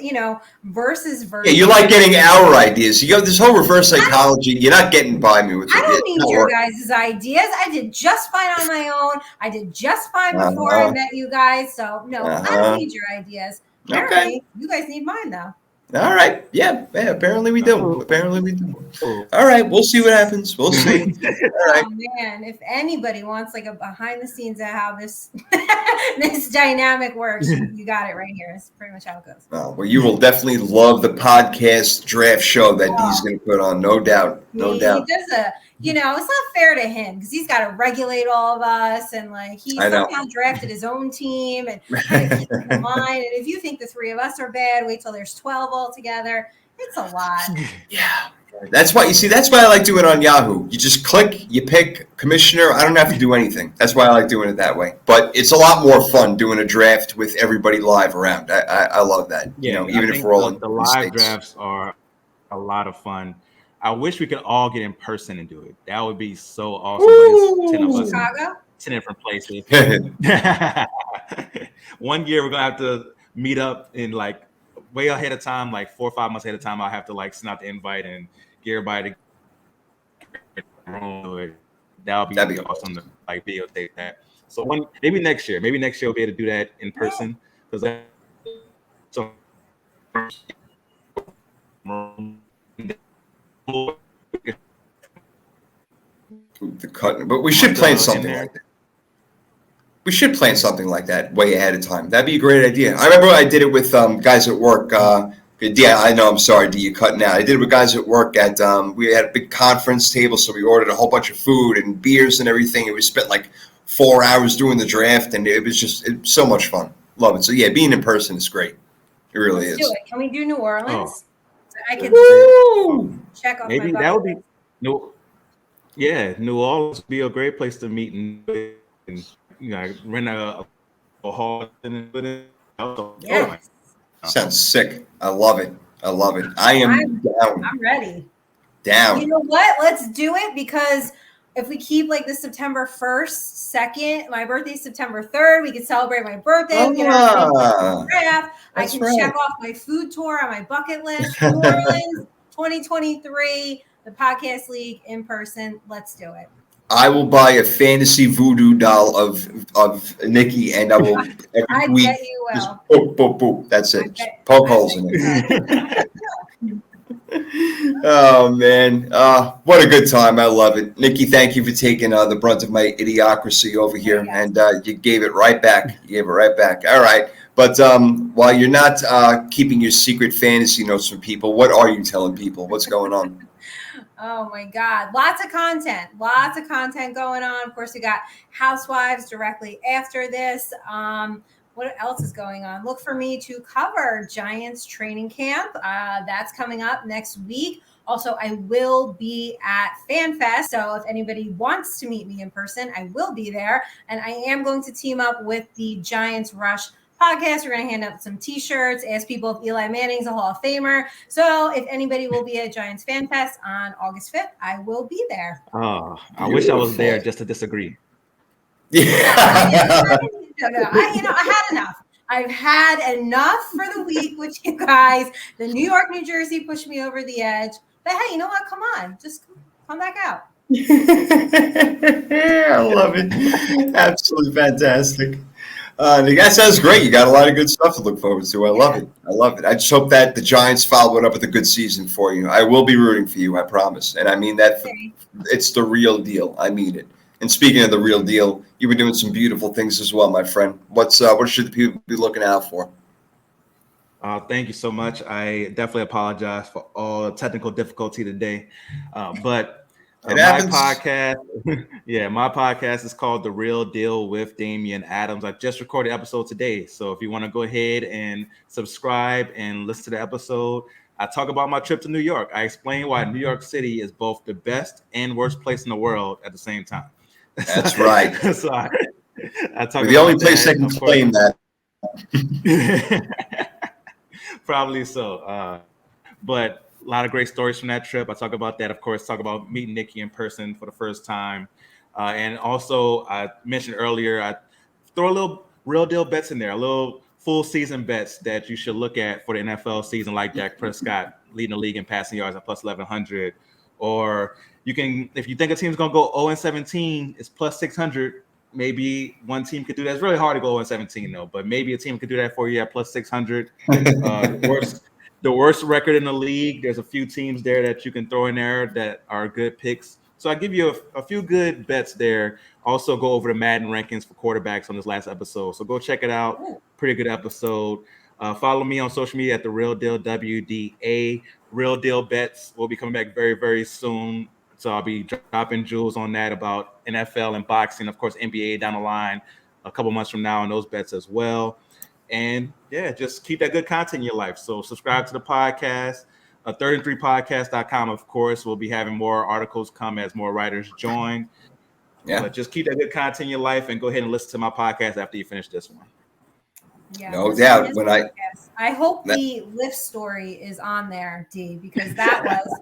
[SPEAKER 2] versus.
[SPEAKER 1] Yeah, you like getting our ideas. You got this whole reverse psychology. You're not getting by me with it.
[SPEAKER 2] I don't need your guys' ideas. I did just fine on my own. I did just fine before I met you guys. So, no, I don't need your ideas. Apparently, you guys need mine, though.
[SPEAKER 1] All right. Yeah, apparently we do. All right. We'll see what happens. We'll see. All right.
[SPEAKER 2] Oh, man. If anybody wants a behind the scenes of how this this dynamic works, you got it right here. It's pretty much how it goes.
[SPEAKER 1] Oh, well, you will definitely love the podcast draft show that Dee's going to put on. No doubt. No doubt.
[SPEAKER 2] He does it's not fair to him because he's got to regulate all of us, and he somehow drafted his own team and keep them in line. And if you think the three of us are bad, wait till there's 12 altogether. It's a lot.
[SPEAKER 1] Yeah. That's why I like doing it on Yahoo. You just click, you pick commissioner. I don't have to do anything. That's why I like doing it that way. But it's a lot more fun doing a draft with everybody live around. I love that.
[SPEAKER 3] Yeah,
[SPEAKER 1] even if we're all in
[SPEAKER 3] the live drafts are a lot of fun. I wish we could all get in person and do it. That would be so awesome. But it's 10 of us
[SPEAKER 2] Chicago?
[SPEAKER 3] 10 different places. One year we're gonna have to meet up in way ahead of time, 4 or 5 months ahead of time. I'll have to send out the invite and get everybody to that'd be awesome to videotape that. So maybe next year we'll be able to do that in person, because
[SPEAKER 1] but we should plan something like that. We should plan something like that way ahead of time. That'd be a great idea. I remember I did it with guys at work. Yeah, I know. I'm sorry, D, you're cutting out. I did it with guys at work we had a big conference table, so we ordered a whole bunch of food and beers and everything, and we spent 4 hours doing the draft, and it was so much fun. Love it. So yeah, being in person is great. It really is.
[SPEAKER 2] Do it. Can we do New Orleans?
[SPEAKER 3] Oh.
[SPEAKER 2] So I can check off
[SPEAKER 3] maybe
[SPEAKER 2] my
[SPEAKER 3] that would be no. Yeah, New Orleans would be a great place to meet and rent a hall and put in. Oh my!
[SPEAKER 2] Yes,
[SPEAKER 1] Sounds sick. I love it. I am down.
[SPEAKER 2] I'm ready.
[SPEAKER 1] Down.
[SPEAKER 2] You know what? Let's do it, because if we keep like the September 1st, 2nd, my birthday's September 3rd, we can celebrate my birthday. We can have a draft. I can check off my food tour on my bucket list. New Orleans 2023, the podcast league in person. Let's do it.
[SPEAKER 1] I will buy a fantasy voodoo doll of Nikki, and I will every week
[SPEAKER 2] bet you will.
[SPEAKER 1] just boop, boop, boop. That's it. Just poke holes in it. Oh man, what a good time! I love it, Nikki. Thank you for taking the brunt of my idiocracy over here, and you gave it right back. All right, but while you're not keeping your secret fantasy notes from people, what are you telling people? What's going on?
[SPEAKER 2] Oh my God. Lots of content going on. Of course, we got Housewives directly after this. What else is going on? Look for me to cover Giants training camp. That's coming up next week. Also, I will be at FanFest. So if anybody wants to meet me in person, I will be there. And I am going to team up with the Giants Rush podcast. We're going to hand out some t-shirts, ask people if Eli Manning's a Hall of Famer. So if anybody will be at Giants Fan Fest on August 5th, I will be there.
[SPEAKER 3] Oh, I wish I was there just to disagree.
[SPEAKER 1] Yeah.
[SPEAKER 2] No, I had enough. I've had enough for the week with you guys. The New York, New Jersey pushed me over the edge. But hey, you know what? Come on. Just come back out.
[SPEAKER 1] I love it. Absolutely fantastic. That sounds great. You got a lot of good stuff to look forward to. I love it. I just hope that the Giants follow it up with a good season for you. I will be rooting for you, I promise. And I mean that it's the real deal. I mean it. And speaking of the real deal, you were doing some beautiful things as well, my friend. What should the people be looking out for?
[SPEAKER 3] Thank you so much. I definitely apologize for all the technical difficulty today. But my podcast is called The Real Deal with Damian Adams. I just recorded an episode today. So if you want to go ahead and subscribe and listen to the episode, I talk about my trip to New York. I explain why New York City is both the best and worst place in the world at the same time.
[SPEAKER 1] That's right.
[SPEAKER 3] So I talk
[SPEAKER 1] We're the only place that can claim that.
[SPEAKER 3] Probably so. But a lot of great stories from that trip. I talk about that, of course, talk about meeting Nikki in person for the first time. And also, I mentioned earlier, I throw a little real deal bets in there, a little full season bets that you should look at for the NFL season, like Dak Prescott leading the league in passing yards at plus 1,100. Or you can, if you think a team's going to go 0-17, it's plus 600. Maybe one team could do that. It's really hard to go 0-17, though, but maybe a team could do that for you at plus 600. The worst record in the league, there's a few teams there that you can throw in there that are good picks. So I give you a few good bets there. Also go over the Madden rankings for quarterbacks on this last episode. So go check it out. Pretty good episode. Follow me on social media at The Real Deal WDA. Real Deal Bets will be coming back very, very soon. So I'll be dropping jewels on that about NFL and boxing, of course, NBA down the line a couple months from now on those bets as well. And yeah, just keep that good content in your life. So subscribe to the podcast, 3rd-and-3podcast.com. Of course, we'll be having more articles come as more writers join. Yeah. But just keep that good content in your life and go ahead and listen to my podcast after you finish this one.
[SPEAKER 2] Yeah,
[SPEAKER 1] no doubt.
[SPEAKER 2] I hope the Lyft story is on there, D, because that was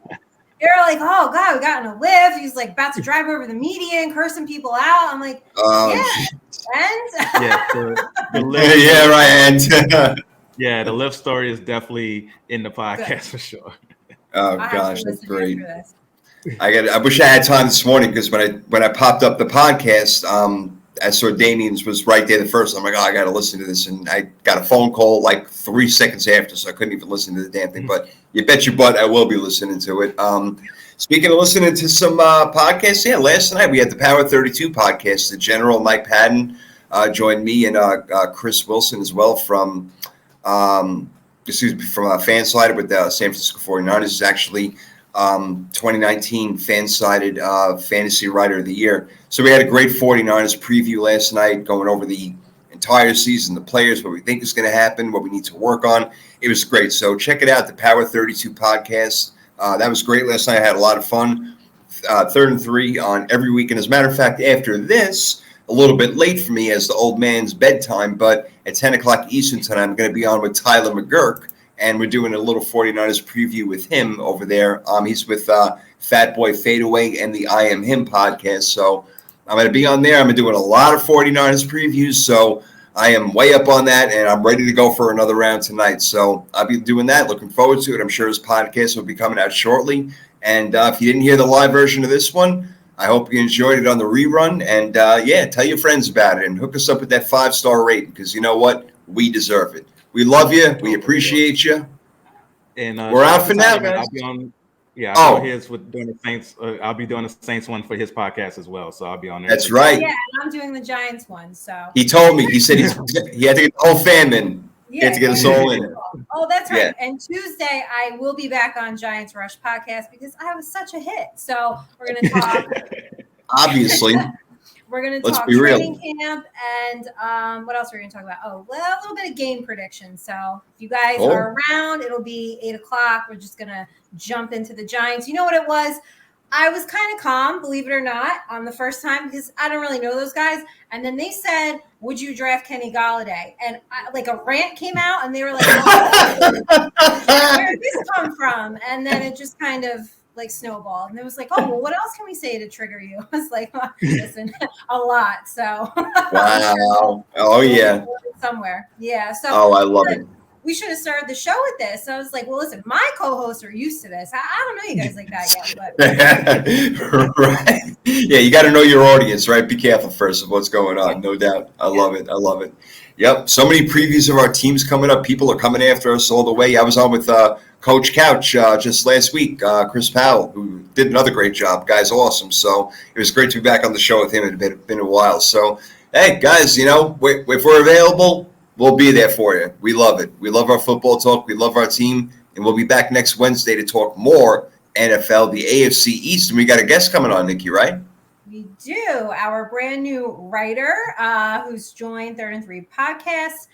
[SPEAKER 2] they're like, oh God, we got in a Lyft. He's like about to drive over the median, cursing people out. I'm like,
[SPEAKER 3] yeah, the Lyft story is definitely in the podcast for sure.
[SPEAKER 1] Oh gosh, that's great. I wish I had time this morning because when I popped up the podcast, I saw Damian's was right there the first. I'm like, oh, I got to listen to this, and I got a phone call like 3 seconds after, so I couldn't even listen to the damn thing. But you bet your butt I will be listening to it. Speaking of listening to some podcasts, last night we had the Power 32 podcast. The General Mike Patton joined me and Chris Wilson as well from Fansided with the San Francisco 49ers. Is actually 2019 Fansided Fantasy Writer of the Year. So we had a great 49ers preview last night, going over the entire season, the players, what we think is going to happen, what we need to work on. It was great. So check it out, the Power 32 podcast. That was great last night. I had a lot of fun. Third and Three on every week. And as a matter of fact, after this, a little bit late for me as the old man's bedtime, but at 10 o'clock Eastern time, I'm going to be on with Tyler McGurk, and we're doing a little 49ers preview with him over there. He's with Fat Boy Fadeaway and the I Am Him podcast. So I'm going to be on there. I'm doing a lot of 49ers previews, so I am way up on that, and I'm ready to go for another round tonight. So I'll be doing that. Looking forward to it. I'm sure his podcast will be coming out shortly. And if you didn't hear the live version of this one, I hope you enjoyed it on the rerun. And, tell your friends about it and hook us up with that 5-star rating, because you know what? We deserve it. We love you. We appreciate you.
[SPEAKER 3] And
[SPEAKER 1] we're out for now, guys.
[SPEAKER 3] I'll be on. Yeah, I'll be his with doing the Saints. I'll be doing the Saints one for his podcast as well. So I'll be on there.
[SPEAKER 1] That's right.
[SPEAKER 2] Yeah, and I'm doing the Giants one. So
[SPEAKER 1] he told me. He said he had to get the whole fam in. He had to get us all in.
[SPEAKER 2] Oh, that's right. Yeah. And Tuesday I will be back on Giants Rush podcast because I was such a hit. So we're going to talk.
[SPEAKER 1] Obviously.
[SPEAKER 2] We're going to talk training camp and what else are we going to talk about? Oh, well, a little bit of game prediction. So if you guys are around, it'll be 8 o'clock. We're just going to jump into the Giants. You know what it was? I was kind of calm, believe it or not, on the first time because I don't really know those guys. And then they said, would you draft Kenny Golladay? And a rant came out and they were like, where did this come from? And then it just kind of snowballed. And it was like, oh, well, what else can we say to trigger you? I was like, listen, a lot. So
[SPEAKER 1] wow. Oh, yeah.
[SPEAKER 2] Somewhere. Yeah. So
[SPEAKER 1] I love it.
[SPEAKER 2] We should have started the show with this. So I was like, well, listen, my co-hosts are used to this. I don't know you guys like that yet,
[SPEAKER 1] but right. Yeah, you got to know your audience, right? Be careful first of what's going on. No doubt. I love it. I love it. Yep. So many previews of our teams coming up. People are coming after us all the way. I was on with Coach Couch just last week, Chris Powell, who did another great job. Guy's awesome. So it was great to be back on the show with him. It had been a while. So, hey, guys, if we're available, we'll be there for you. We love it. We love our football talk. We love our team. And we'll be back next Wednesday to talk more NFL, the AFC East. And we got a guest coming on, Nikki, right?
[SPEAKER 2] We do. Our brand new writer who's joined Third and Three podcast,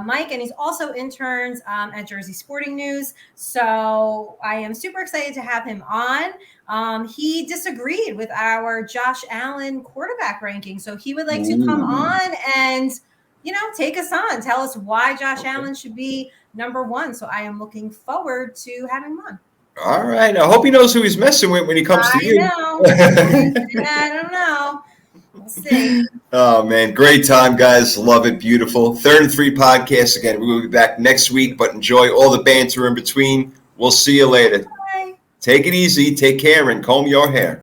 [SPEAKER 2] Mike, and he's also interns at Jersey Sporting News. So I am super excited to have him on. He disagreed with our Josh Allen quarterback ranking. So he would like to come on and take us on. Tell us why Josh Allen should be number one. So I am looking forward to having him on.
[SPEAKER 1] All right. I hope he knows who he's messing with when he comes to you.
[SPEAKER 2] I don't know. We'll see.
[SPEAKER 1] Oh, man. Great time, guys. Love it. Beautiful. Third and Three podcast. Again, we will be back next week, but enjoy all the banter in between. We'll see you later.
[SPEAKER 2] Bye.
[SPEAKER 1] Take it easy. Take care and comb your hair.